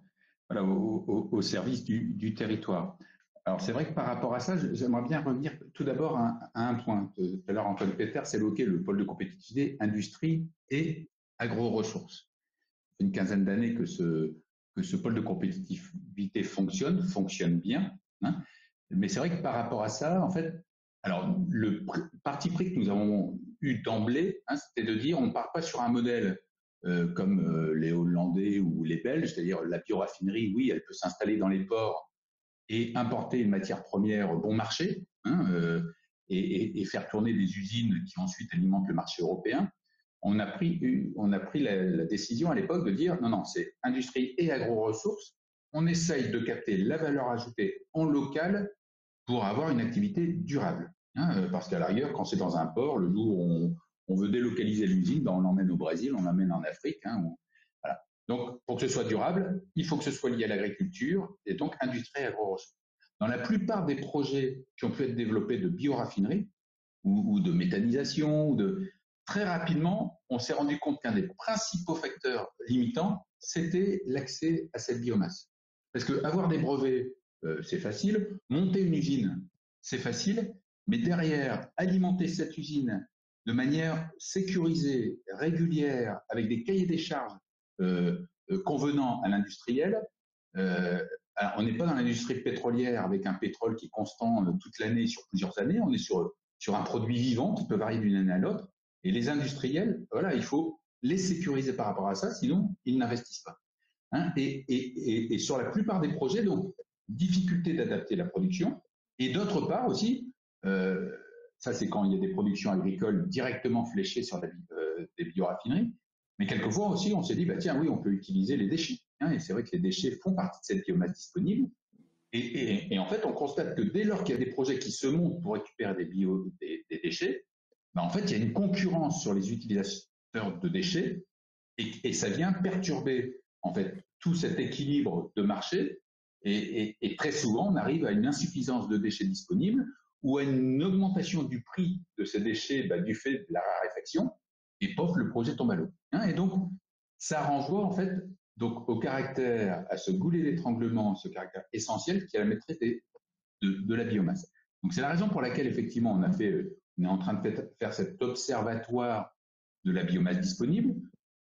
au service du territoire. Alors c'est vrai que par rapport à ça, j'aimerais bien revenir tout d'abord à un point. Tout à l'heure, Antoine Peters évoquait le pôle de compétitivité, industrie et agro-ressources. Ça fait une quinzaine d'années que ce pôle de compétitivité fonctionne bien, mais c'est vrai que par rapport à ça, en fait, alors le parti pris que nous avons eu d'emblée, c'était de dire on ne part pas sur un modèle comme les Hollandais ou les Belges, c'est-à-dire la bioraffinerie, oui, elle peut s'installer dans les ports et importer une matière première bon marché, et faire tourner des usines qui ensuite alimentent le marché européen. On a pris la décision à l'époque de dire non, c'est industrie et agro-ressources. On essaye de capter la valeur ajoutée en local pour avoir une activité durable. hein, parce qu'à l'arrière, quand c'est dans un port, le jour où on veut délocaliser l'usine, ben on l'emmène au Brésil, on l'emmène en Afrique. Hein, voilà. Donc, pour que ce soit durable, il faut que ce soit lié à l'agriculture et donc industrie et agro-ressources. Dans la plupart des projets qui ont pu être développés de bioraffinerie ou de méthanisation, très rapidement, on s'est rendu compte qu'un des principaux facteurs limitants, c'était l'accès à cette biomasse. Parce qu'avoir des brevets, c'est facile. Monter une usine, c'est facile. Mais derrière, alimenter cette usine de manière sécurisée, régulière, avec des cahiers des charges convenant à l'industriel, alors on n'est pas dans l'industrie pétrolière avec un pétrole qui est constant toute l'année sur plusieurs années. On est sur un produit vivant qui peut varier d'une année à l'autre. Et les industriels, voilà, il faut les sécuriser par rapport à ça, sinon ils n'investissent pas. Hein, et sur la plupart des projets, donc, difficulté d'adapter la production. Et d'autre part aussi, ça c'est quand il y a des productions agricoles directement fléchées sur des bioraffineries, mais quelquefois aussi on s'est dit, bah, tiens, oui, on peut utiliser les déchets. Hein, et c'est vrai que les déchets font partie de cette biomasse disponible. Et en fait, on constate que dès lors qu'il y a des projets qui se montent pour récupérer des déchets, ben en fait, il y a une concurrence sur les utilisateurs de déchets et ça vient perturber en fait tout cet équilibre de marché et très souvent on arrive à une insuffisance de déchets disponibles ou à une augmentation du prix de ces déchets du fait de la raréfaction et pof, le projet tombe à l'eau. Hein, et donc ça renvoie en fait donc au caractère, à ce goulet d'étranglement, ce caractère essentiel qui est la maîtrise de la biomasse. Donc c'est la raison pour laquelle effectivement on est en train de faire cet observatoire de la biomasse disponible,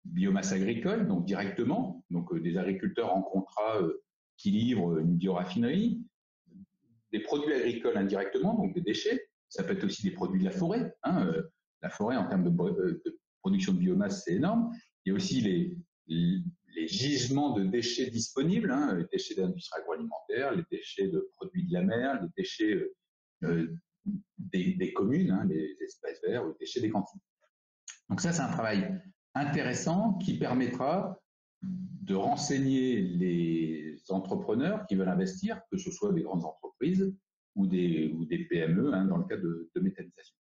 biomasse agricole, donc directement, donc des agriculteurs en contrat qui livrent une bioraffinerie, des produits agricoles indirectement, donc des déchets, ça peut être aussi des produits de la forêt. Hein, la forêt en termes de production de biomasse, c'est énorme. Il y a aussi les gisements de déchets disponibles, hein, les déchets d'industrie agroalimentaire, les déchets de produits de la mer, les déchets des communes, hein, les espaces verts, les déchets des cantines. Donc ça, c'est un travail intéressant qui permettra de renseigner les entrepreneurs qui veulent investir, que ce soit des grandes entreprises ou des PME, hein, dans le cas de méthanisation.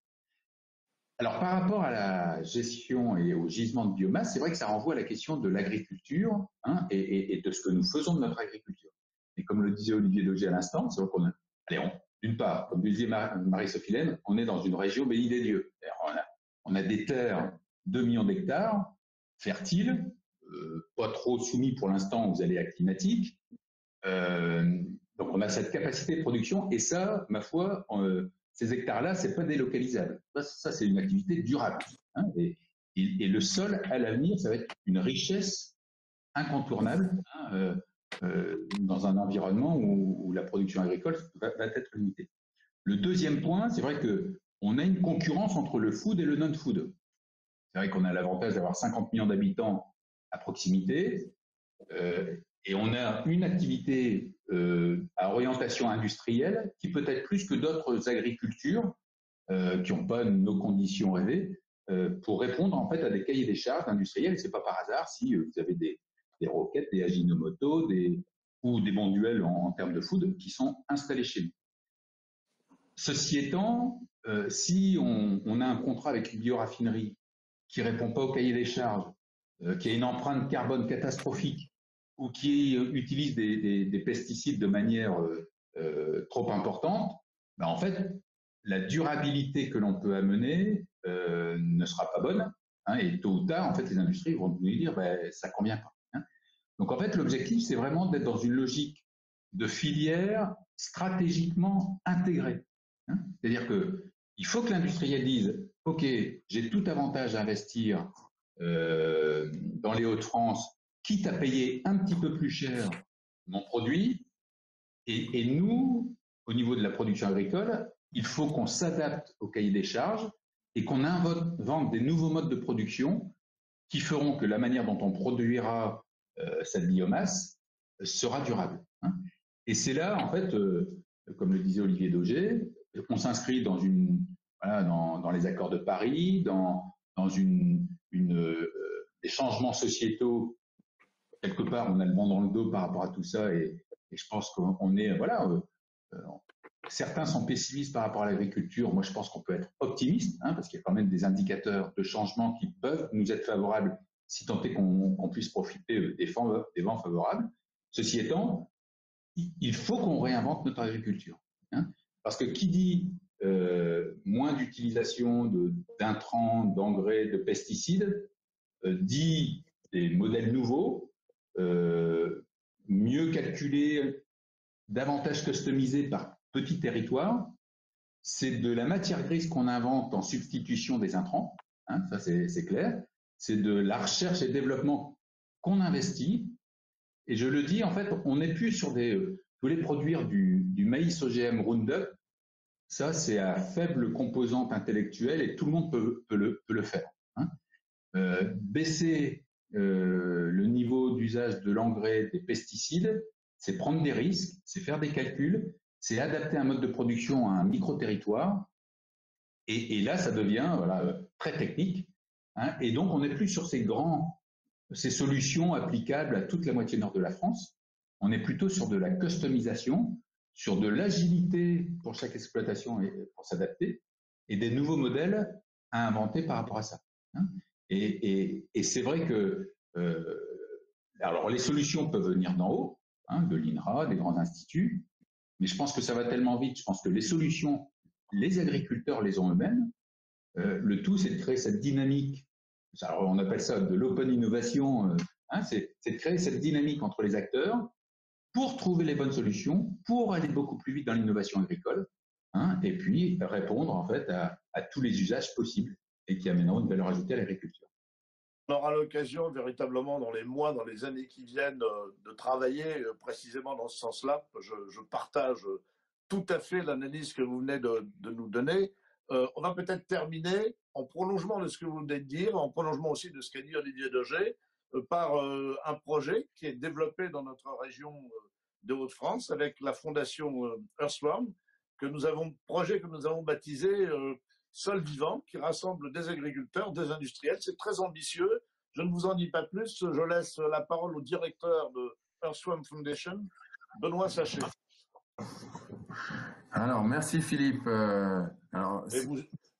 Alors, par rapport à la gestion et au gisement de biomasse, c'est vrai que ça renvoie à la question de l'agriculture, hein, et de ce que nous faisons de notre agriculture. Et comme le disait Olivier Daugier à l'instant, c'est vrai qu'on a, d'une part, comme disait Marie-Sophie Laine, on est dans une région bénie des dieux. On a des terres, 2 millions d'hectares, fertiles, pas trop soumis pour l'instant aux aléas climatiques. Donc on a cette capacité de production, et ça, ma foi, ces hectares-là, c'est pas délocalisable. Ça c'est une activité durable. Hein, et le sol, à l'avenir, ça va être une richesse incontournable, hein, dans un environnement où la production agricole va être limitée. Le deuxième point, c'est vrai qu'on a une concurrence entre le food et le non-food. C'est vrai qu'on a l'avantage d'avoir 50 millions d'habitants à proximité, et on a une activité à orientation industrielle qui peut être plus que d'autres agricultures qui n'ont pas nos conditions rêvées pour répondre en fait à des cahiers des charges industriels. Et c'est pas par hasard si vous avez des roquettes, des Ajinomoto, ou des Bonduelle en termes de food qui sont installés chez nous. Ceci étant, si on a un contrat avec une bioraffinerie qui répond pas au cahier des charges, qui a une empreinte carbone catastrophique ou qui utilise des pesticides de manière trop importante, ben en fait, la durabilité que l'on peut amener ne sera pas bonne, hein, et tôt ou tard, en fait, les industries vont nous dire ben, ça convient pas. Hein. Donc en fait, l'objectif, c'est vraiment d'être dans une logique de filière stratégiquement intégrée. Hein. C'est-à-dire qu'il faut que l'industriel dise OK, j'ai tout avantage à investir dans les Hauts-de-France, quitte à payer un petit peu plus cher mon produit. Et nous, au niveau de la production agricole, il faut qu'on s'adapte au cahier des charges et qu'on invente des nouveaux modes de production qui feront que la manière dont on produira cette biomasse sera durable. Hein. Et c'est là, en fait, comme le disait Olivier Daugier, on s'inscrit dans dans les accords de Paris, dans des changements sociétaux. Quelque part, on a le vent dans le dos par rapport à tout ça, et je pense qu'on est, voilà, certains sont pessimistes par rapport à l'agriculture. Moi, je pense qu'on peut être optimiste, hein, parce qu'il y a quand même des indicateurs de changement qui peuvent nous être favorables si tant est qu'on puisse profiter des vents favorables. Ceci étant, il faut qu'on réinvente notre agriculture, hein, parce que qui dit moins d'utilisation d'intrants, d'engrais, de pesticides, dit des modèles nouveaux, mieux calculés, davantage customisés par petit territoire. C'est de la matière grise qu'on invente en substitution des intrants, hein, ça c'est clair. C'est de la recherche et développement qu'on investit. Et je le dis, en fait, on n'est plus sur vous voulez produire du maïs OGM Roundup, ça c'est à faible composante intellectuelle et tout le monde peut le faire, hein. Baisser le niveau d'usage de l'engrais, des pesticides, c'est prendre des risques, c'est faire des calculs, c'est adapter un mode de production à un micro-territoire. Et là, ça devient voilà, très technique, hein. Et donc, on n'est plus sur ces solutions applicables à toute la moitié nord de la France. On est plutôt sur de la customisation, sur de l'agilité pour chaque exploitation et pour s'adapter, et des nouveaux modèles à inventer par rapport à ça, hein. Et c'est vrai que alors les solutions peuvent venir d'en haut, hein, de l'INRA, des grands instituts, mais je pense que ça va tellement vite, je pense que les solutions, les agriculteurs les ont eux-mêmes. Le tout, c'est de créer cette dynamique. Alors, on appelle ça de l'open innovation, hein, c'est de créer cette dynamique entre les acteurs pour trouver les bonnes solutions, pour aller beaucoup plus vite dans l'innovation agricole, hein, et puis répondre en fait à tous les usages possibles et qui amèneront une valeur ajoutée à l'agriculture. On aura l'occasion véritablement dans les mois, dans les années qui viennent de travailler précisément dans ce sens-là. Je partage tout à fait l'analyse que vous venez de nous donner. On va peut-être terminer en prolongement de ce que vous venez de dire, en prolongement aussi de ce qu'a dit Olivier Degé, par un projet qui est développé dans notre région de Hauts-de-France avec la fondation Earthworm, projet que nous avons baptisé Sol Vivant, qui rassemble des agriculteurs, des industriels. C'est très ambitieux. Je ne vous en dis pas plus. Je laisse la parole au directeur de Earthworm Foundation, Benoît Sachet. Alors, merci Philippe.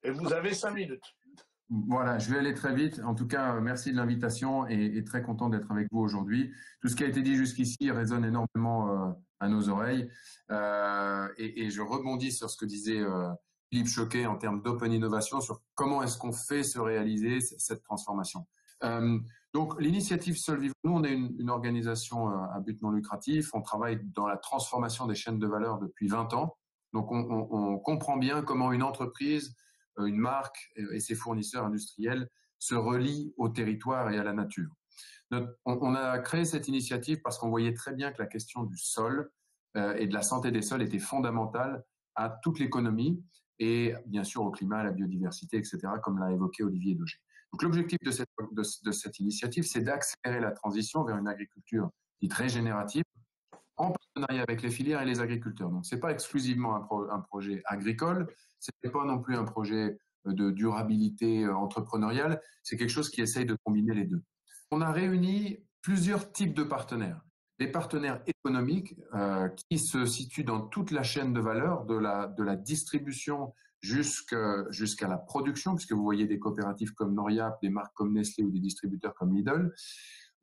Et vous avez 5 minutes. Voilà, je vais aller très vite. En tout cas, merci de l'invitation et très content d'être avec vous aujourd'hui. Tout ce qui a été dit jusqu'ici résonne énormément à nos oreilles. Et je rebondis sur ce que disait Philippe Choquet en termes d'open innovation, sur comment est-ce qu'on fait se réaliser cette transformation. Donc, l'initiative Sol Vivant, nous, on est une organisation à but non lucratif. On travaille dans la transformation des chaînes de valeur depuis 20 ans. Donc, on comprend bien comment une entreprise, une marque et ses fournisseurs industriels se relient au territoire et à la nature. On a créé cette initiative parce qu'on voyait très bien que la question du sol et de la santé des sols était fondamentale à toute l'économie et bien sûr au climat, à la biodiversité, etc., comme l'a évoqué Olivier Degé. Donc l'objectif de cette initiative, c'est d'accélérer la transition vers une agriculture dite régénérative en partenariat avec les filières et les agriculteurs. Donc, ce n'est pas exclusivement un projet agricole, ce n'est pas non plus un projet de durabilité entrepreneuriale, c'est quelque chose qui essaye de combiner les deux. On a réuni plusieurs types de partenaires. Des partenaires économiques qui se situent dans toute la chaîne de valeur, de la distribution jusqu'à la production, puisque vous voyez des coopératives comme Noriap, des marques comme Nestlé ou des distributeurs comme Lidl.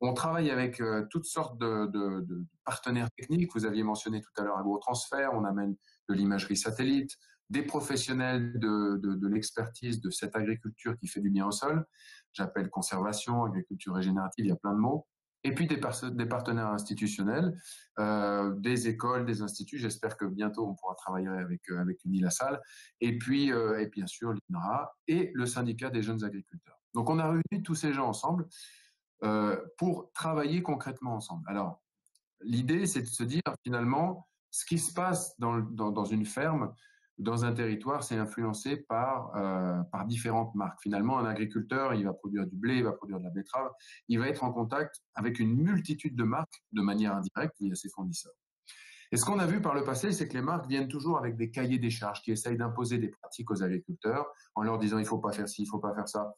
On travaille avec toutes sortes de partenaires techniques. Vous aviez mentionné tout à l'heure AgroTransfert, on amène de l'imagerie satellite, des professionnels de l'expertise de cette agriculture qui fait du bien au sol. J'appelle conservation, agriculture régénérative, il y a plein de mots. Et puis des partenaires institutionnels, des écoles, des instituts. J'espère que bientôt on pourra travailler avec Unilassal. Et puis bien sûr l'INRA et le syndicat des jeunes agriculteurs. Donc on a réuni tous ces gens ensemble pour travailler concrètement ensemble. Alors l'idée c'est de se dire finalement ce qui se passe dans une ferme, dans un territoire, c'est influencé par différentes marques. Finalement, un agriculteur, il va produire du blé, il va produire de la betterave, il va être en contact avec une multitude de marques de manière indirecte via ses fournisseurs. Et ce qu'on a vu par le passé, c'est que les marques viennent toujours avec des cahiers des charges qui essayent d'imposer des pratiques aux agriculteurs en leur disant il ne faut pas faire ci, il ne faut pas faire ça,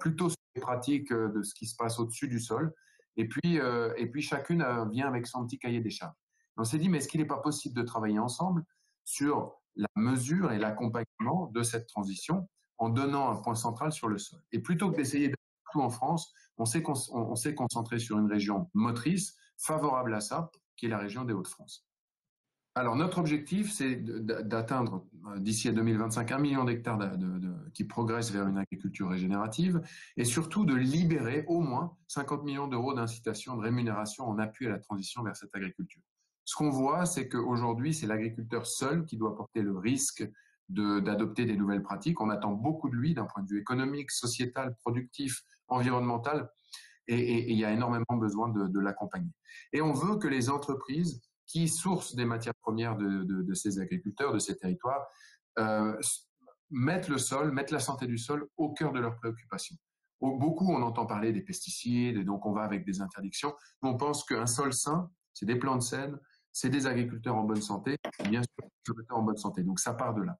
plutôt sur les pratiques de ce qui se passe au-dessus du sol. Et puis chacune vient avec son petit cahier des charges. On s'est dit, mais est-ce qu'il n'est pas possible de travailler ensemble sur la mesure et l'accompagnement de cette transition en donnant un point central sur le sol. Et plutôt que d'essayer d'être partout en France, on s'est concentré sur une région motrice favorable à ça, qui est la région des Hauts-de-France. Alors, notre objectif, c'est d'atteindre d'ici à 2025 1 million d'hectares qui progressent vers une agriculture régénérative et surtout de libérer au moins 50 millions d'euros d'incitation, de rémunération en appui à la transition vers cette agriculture. Ce qu'on voit, c'est qu'aujourd'hui, c'est l'agriculteur seul qui doit porter le risque d'adopter des nouvelles pratiques. On attend beaucoup de lui d'un point de vue économique, sociétal, productif, environnemental, et il y a énormément besoin de l'accompagner. Et on veut que les entreprises qui sourcent des matières premières de ces agriculteurs, de ces territoires, mettent le sol, mettent la santé du sol au cœur de leurs préoccupations. Beaucoup, on entend parler des pesticides, et donc on va avec des interdictions. On pense qu'un sol sain, c'est des plantes saines, c'est des agriculteurs en bonne santé, et bien sûr, des agriculteurs en bonne santé. Donc ça part de là.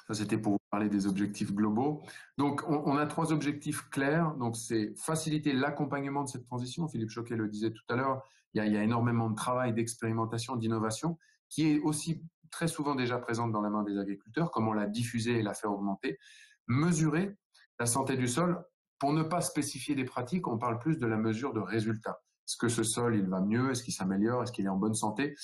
Ça, c'était pour vous parler des objectifs globaux. Donc, on a 3 objectifs clairs. Donc, c'est faciliter l'accompagnement de cette transition. Philippe Choquet le disait tout à l'heure. Il y a énormément de travail, d'expérimentation, d'innovation, qui est aussi très souvent déjà présente dans la main des agriculteurs, comment la diffuser et la faire augmenter. Mesurer la santé du sol. Pour ne pas spécifier des pratiques, on parle plus de la mesure de résultats. Est-ce que ce sol, il va mieux? Est-ce qu'il s'améliore? Est-ce qu'il est en bonne santé?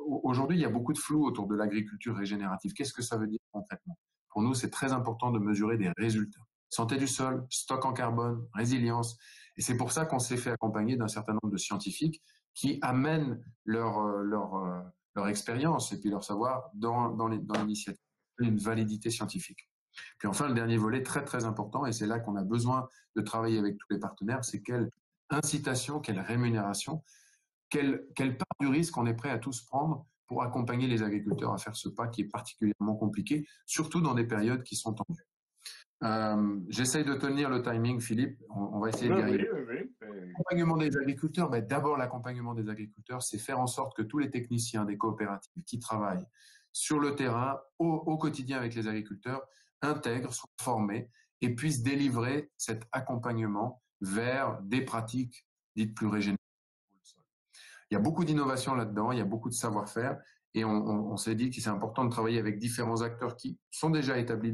Aujourd'hui, il y a beaucoup de flou autour de l'agriculture régénérative. Qu'est-ce que ça veut dire concrètement? Pour nous, c'est très important de mesurer des résultats. Santé du sol, stock en carbone, résilience. Et c'est pour ça qu'on s'est fait accompagner d'un certain nombre de scientifiques qui amènent leur expérience et puis leur savoir dans l'initiative, une validité scientifique. Puis enfin, le dernier volet très très important, et c'est là qu'on a besoin de travailler avec tous les partenaires, c'est quelle incitation, quelle rémunération, quelle part du risque on est prêt à tous prendre pour accompagner les agriculteurs à faire ce pas qui est particulièrement compliqué, surtout dans des périodes qui sont tendues. J'essaye de tenir le timing, Philippe. On va essayer d'y arriver. L'accompagnement des agriculteurs, d'abord l'accompagnement des agriculteurs, c'est faire en sorte que tous les techniciens des coopératives qui travaillent sur le terrain, au quotidien avec les agriculteurs, intègrent, soient formés et puissent délivrer cet accompagnement vers des pratiques dites plus régénératrices. Il y a beaucoup d'innovation là-dedans, il y a beaucoup de savoir-faire, et on s'est dit que c'est important de travailler avec différents acteurs qui sont déjà établis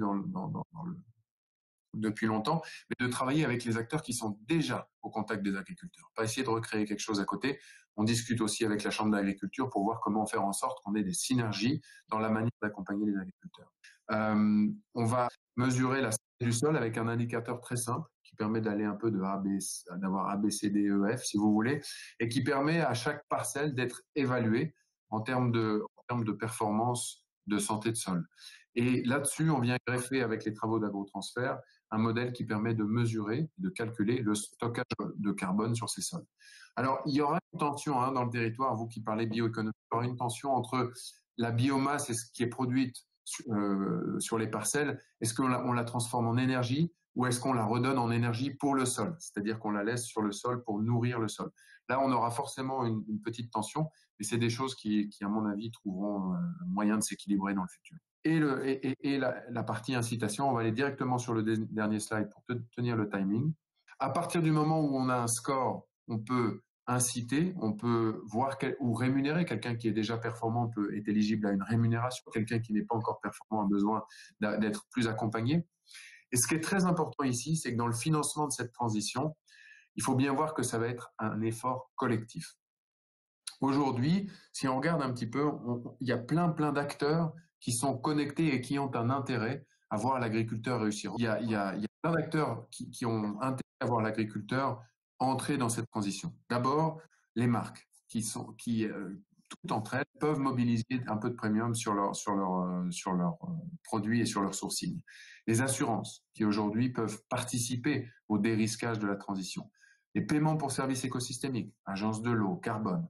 depuis longtemps, mais de travailler avec les acteurs qui sont déjà au contact des agriculteurs. Pas essayer de recréer quelque chose à côté. On discute aussi avec la Chambre d'agriculture pour voir comment faire en sorte qu'on ait des synergies dans la manière d'accompagner les agriculteurs. On va mesurer la santé du sol avec un indicateur très simple qui permet d'aller un peu d'avoir A, B, C, D, E, F, si vous voulez, et qui permet à chaque parcelle d'être évaluée en termes de performance de santé de sol. Et là-dessus, on vient greffer avec les travaux d'agrotransfert un modèle qui permet de mesurer, de calculer le stockage de carbone sur ces sols. Alors, il y aura une tension dans le territoire, vous qui parlez bioéconomie, il y aura une tension entre la biomasse et ce qui est produite sur les parcelles. Est-ce qu'on la transforme en énergie ou est-ce qu'on la redonne en énergie pour le sol? C'est-à-dire qu'on la laisse sur le sol pour nourrir le sol. Là, on aura forcément une petite tension, mais c'est des choses qui, à mon avis, trouveront moyen de s'équilibrer dans le futur. Et la partie incitation, on va aller directement sur le dernier slide pour tenir le timing. À partir du moment où on a un score, on peut inciter, on peut voir ou rémunérer. Quelqu'un qui est déjà performant est éligible à une rémunération. Quelqu'un qui n'est pas encore performant a besoin d'être plus accompagné. Et ce qui est très important ici, c'est que dans le financement de cette transition, il faut bien voir que ça va être un effort collectif. Aujourd'hui, si on regarde un petit peu, il y a plein d'acteurs qui sont connectés et qui ont un intérêt à voir l'agriculteur réussir. Il y a plein d'acteurs qui ont intérêt à voir l'agriculteur entrer dans cette transition. D'abord, les marques qui toutes entre elles peuvent mobiliser un peu de premium sur leurs produits et sur leur sourcing. Les assurances qui aujourd'hui peuvent participer au dérisquage de la transition. Les paiements pour services écosystémiques, agences de l'eau, carbone,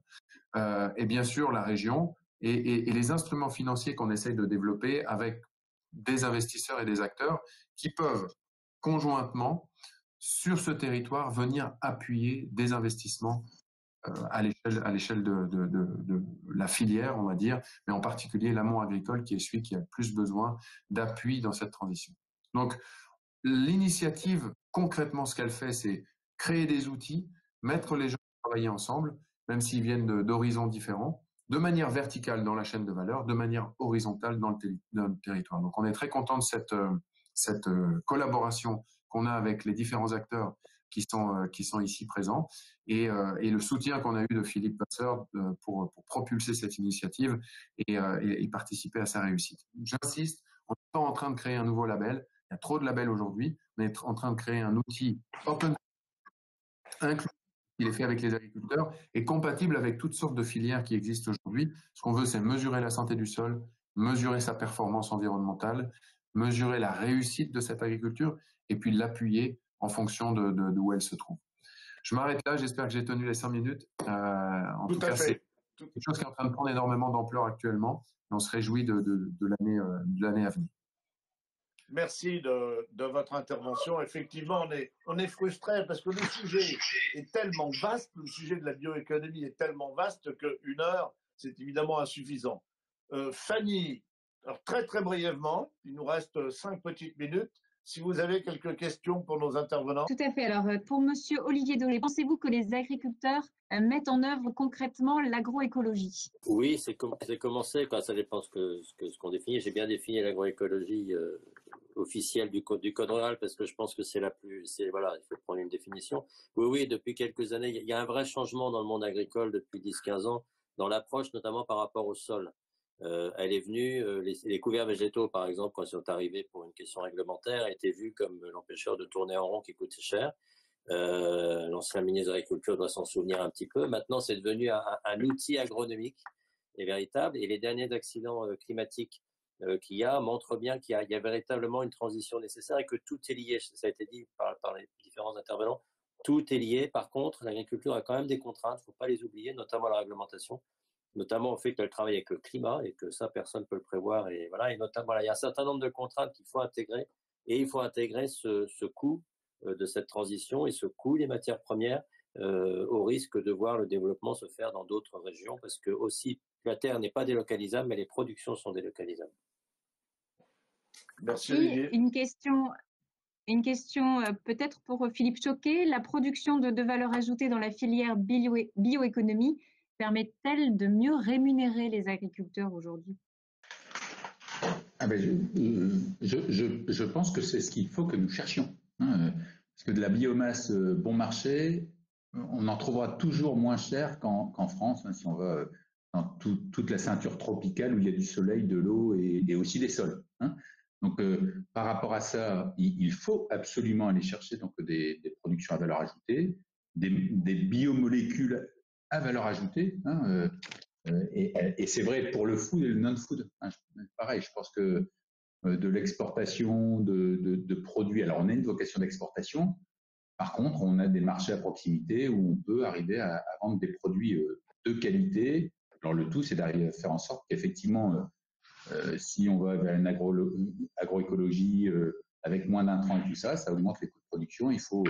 et bien sûr la région et les instruments financiers qu'on essaye de développer avec des investisseurs et des acteurs qui peuvent conjointement sur ce territoire venir appuyer des investissements à l'échelle de la filière, on va dire, mais en particulier l'amont agricole qui est celui qui a le plus besoin d'appui dans cette transition. Donc, l'initiative, concrètement, ce qu'elle fait, c'est créer des outils, mettre les gens à travailler ensemble, même s'ils viennent d'horizons différents, de manière verticale dans la chaîne de valeur, de manière horizontale dans le territoire. Donc on est très content de cette collaboration qu'on a avec les différents acteurs qui sont ici présents et le soutien qu'on a eu de Philippe Vasseur pour propulser cette initiative et participer à sa réussite. J'insiste, on n'est pas en train de créer un nouveau label, il y a trop de labels aujourd'hui, on est en train de créer un outil open, inclusif, il est fait avec les agriculteurs et compatible avec toutes sortes de filières qui existent aujourd'hui. Ce qu'on veut, c'est mesurer la santé du sol, mesurer sa performance environnementale, mesurer la réussite de cette agriculture et puis l'appuyer en fonction de où elle se trouve. Je m'arrête là, j'espère que j'ai tenu les 5 minutes. En tout cas, c'est quelque chose qui est en train de prendre énormément d'ampleur actuellement et on se réjouit de l'année à venir. Merci de votre intervention. Effectivement, on est frustré parce que le sujet est tellement vaste, le sujet de la bioéconomie est tellement vaste qu'une heure, c'est évidemment insuffisant. Fanny, alors très très brièvement, il nous reste 5 petites minutes. Si vous avez quelques questions pour nos intervenants. Tout à fait. Alors, pour Monsieur Olivier Dolé, pensez-vous que les agriculteurs mettent en œuvre concrètement l'agroécologie? Oui, c'est commencé, quoi. Ça dépend ce qu'on définit. J'ai bien défini l'agroécologie officielle du code rural parce que je pense que c'est voilà, il faut prendre une définition. Oui, depuis quelques années, il y a un vrai changement dans le monde agricole depuis 10-15 ans, dans l'approche notamment par rapport au sol. Elle est venue, les couverts végétaux, par exemple, quand ils sont arrivés pour une question réglementaire, étaient vus comme l'empêcheur de tourner en rond qui coûtait cher. L'ancien ministre de l'Agriculture doit s'en souvenir un petit peu. Maintenant, c'est devenu un outil agronomique et véritable. Et les derniers accidents climatiques qu'il y a montrent bien qu'il y a véritablement une transition nécessaire et que tout est lié. Ça a été dit par les différents intervenants. Tout est lié. Par contre, l'agriculture a quand même des contraintes. Il ne faut pas les oublier, notamment la réglementation, notamment au fait qu'elle travaille avec le climat et que ça, personne ne peut le prévoir. Et voilà. Et notamment, il y a un certain nombre de contraintes qu'il faut intégrer. Et il faut intégrer ce coût de cette transition et ce coût des matières premières au risque de voir le développement se faire dans d'autres régions parce que aussi la terre n'est pas délocalisable mais les productions sont délocalisables. Merci Olivier. Une question peut-être pour Philippe Choquet. La production de valeur ajoutée dans la filière bioéconomie permet-elle de mieux rémunérer les agriculteurs aujourd'hui? Je pense que c'est ce qu'il faut que nous cherchions. Parce que de la biomasse bon marché, on en trouvera toujours moins cher qu'en France, si on va dans toute la ceinture tropicale où il y a du soleil, de l'eau et aussi des sols. Donc, par rapport à ça, il faut absolument aller chercher donc, des productions à valeur ajoutée, des biomolécules à valeur ajoutée. Et c'est vrai pour le food et le non-food. Pareil, je pense que de l'exportation de produits. Alors, on a une vocation d'exportation. Par contre, on a des marchés à proximité où on peut arriver à vendre des produits de qualité. Alors, le tout, c'est d'arriver à faire en sorte qu'effectivement, si on va vers une agroécologie avec moins d'intrants et tout ça, ça augmente les coûts de production. Il faut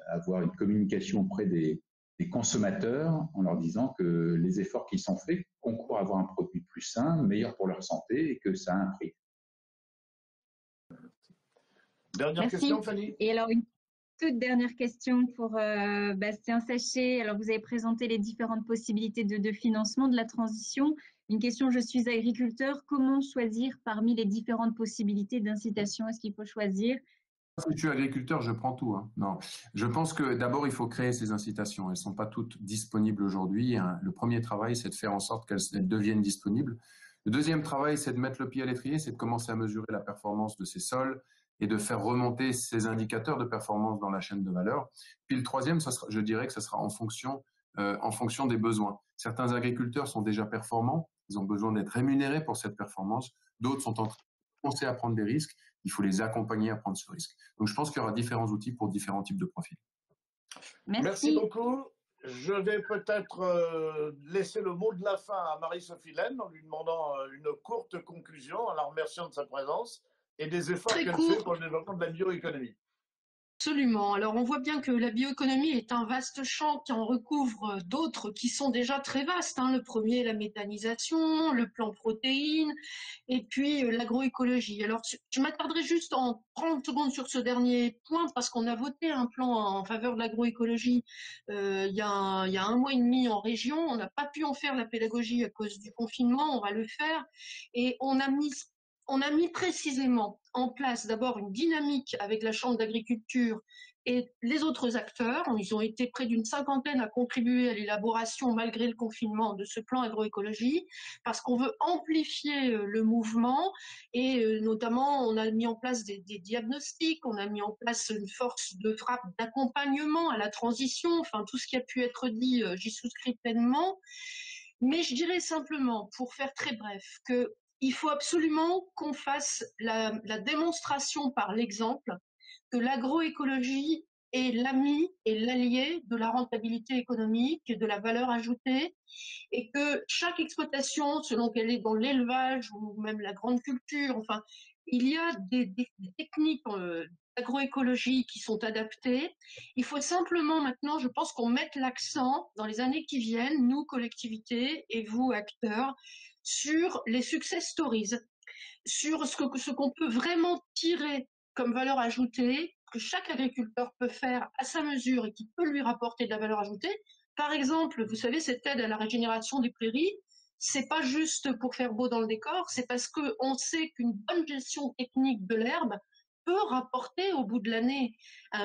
avoir une communication auprès des consommateurs en leur disant que les efforts qui sont faits concourent à avoir un produit plus sain, meilleur pour leur santé et que ça a un prix. Dernière question, Fanny. Et alors, une toute dernière question pour Bastien Sachet. Alors, vous avez présenté les différentes possibilités de financement de la transition. Une question, je suis agriculteur, comment choisir parmi les différentes possibilités d'incitation? Est-ce qu'il faut choisir? Si je suis agriculteur, je prends tout. Non, je pense que d'abord, il faut créer ces incitations. Elles ne sont pas toutes disponibles aujourd'hui. Le premier travail, c'est de faire en sorte qu'elles deviennent disponibles. Le deuxième travail, c'est de mettre le pied à l'étrier, c'est de commencer à mesurer la performance de ces sols et de faire remonter ces indicateurs de performance dans la chaîne de valeur. Puis le troisième, je dirais que ça sera en fonction des besoins. Certains agriculteurs sont déjà performants, ils ont besoin d'être rémunérés pour cette performance. D'autres sont en train de commencer à prendre des risques, il faut les accompagner à prendre ce risque. Donc je pense qu'il y aura différents outils pour différents types de profils. Merci beaucoup. Je vais peut-être laisser le mot de la fin à Marie-Sophie Laine en lui demandant une courte conclusion, en la remerciant de sa présence et des efforts qu'elle fait pour le développement de la bioéconomie. Absolument. Alors, on voit bien que la bioéconomie est un vaste champ qui en recouvre d'autres qui sont déjà très vastes, hein. Le premier, la méthanisation, le plan protéines, et puis l'agroécologie. Alors, je m'attarderai juste en 30 secondes sur ce dernier point parce qu'on a voté un plan en faveur de l'agroécologie il y a un mois et demi en région. On n'a pas pu en faire la pédagogie à cause du confinement, on va le faire. Et on a mis précisément en place d'abord une dynamique avec la Chambre d'agriculture et les autres acteurs. Ils ont été près d'une cinquantaine à contribuer à l'élaboration, malgré le confinement, de ce plan agroécologie, parce qu'on veut amplifier le mouvement et notamment on a mis en place des diagnostics, on a mis en place une force de frappe d'accompagnement à la transition, enfin tout ce qui a pu être dit, j'y souscris pleinement. Mais je dirais simplement, pour faire très bref, qu'il faut absolument qu'on fasse la démonstration par l'exemple que l'agroécologie est l'ami et l'allié de la rentabilité économique et de la valeur ajoutée, et que chaque exploitation, selon qu'elle est dans l'élevage ou même la grande culture, enfin, il y a des techniques d'agroécologie qui sont adaptées. Il faut simplement maintenant, je pense, qu'on mette l'accent dans les années qui viennent, nous, collectivités, et vous, acteurs, sur les success stories, sur ce qu'on peut vraiment tirer comme valeur ajoutée, que chaque agriculteur peut faire à sa mesure et qui peut lui rapporter de la valeur ajoutée. Par exemple, vous savez, cette aide à la régénération des prairies, c'est pas juste pour faire beau dans le décor, c'est parce qu'on sait qu'une bonne gestion technique de l'herbe peut rapporter au bout de l'année.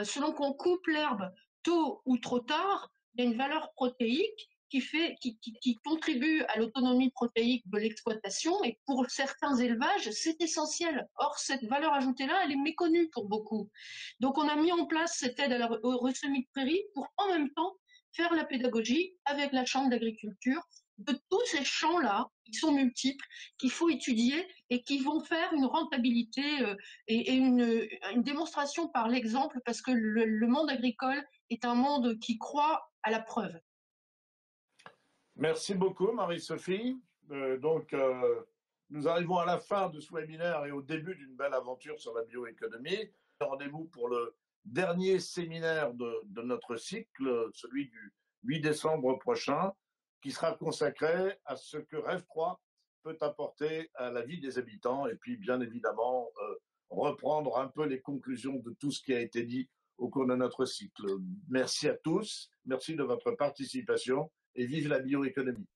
Selon qu'on coupe l'herbe tôt ou trop tard, il y a une valeur protéique qui contribue à l'autonomie protéique de l'exploitation, et pour certains élevages, c'est essentiel. Or, cette valeur ajoutée-là, elle est méconnue pour beaucoup. Donc, on a mis en place cette aide au ressemis de prairies pour, en même temps, faire la pédagogie avec la Chambre d'agriculture de tous ces champs-là, qui sont multiples, qu'il faut étudier et qui vont faire une rentabilité et une démonstration par l'exemple, parce que le monde agricole est un monde qui croit à la preuve. Merci beaucoup, Marie-Sophie. Nous arrivons à la fin de ce webinaire et au début d'une belle aventure sur la bioéconomie. Rendez-vous pour le dernier séminaire de notre cycle, celui du 8 décembre prochain, qui sera consacré à ce que Rêve 3 peut apporter à la vie des habitants et puis, bien évidemment, reprendre un peu les conclusions de tout ce qui a été dit au cours de notre cycle. Merci à tous, merci de votre participation et vive la bioéconomie.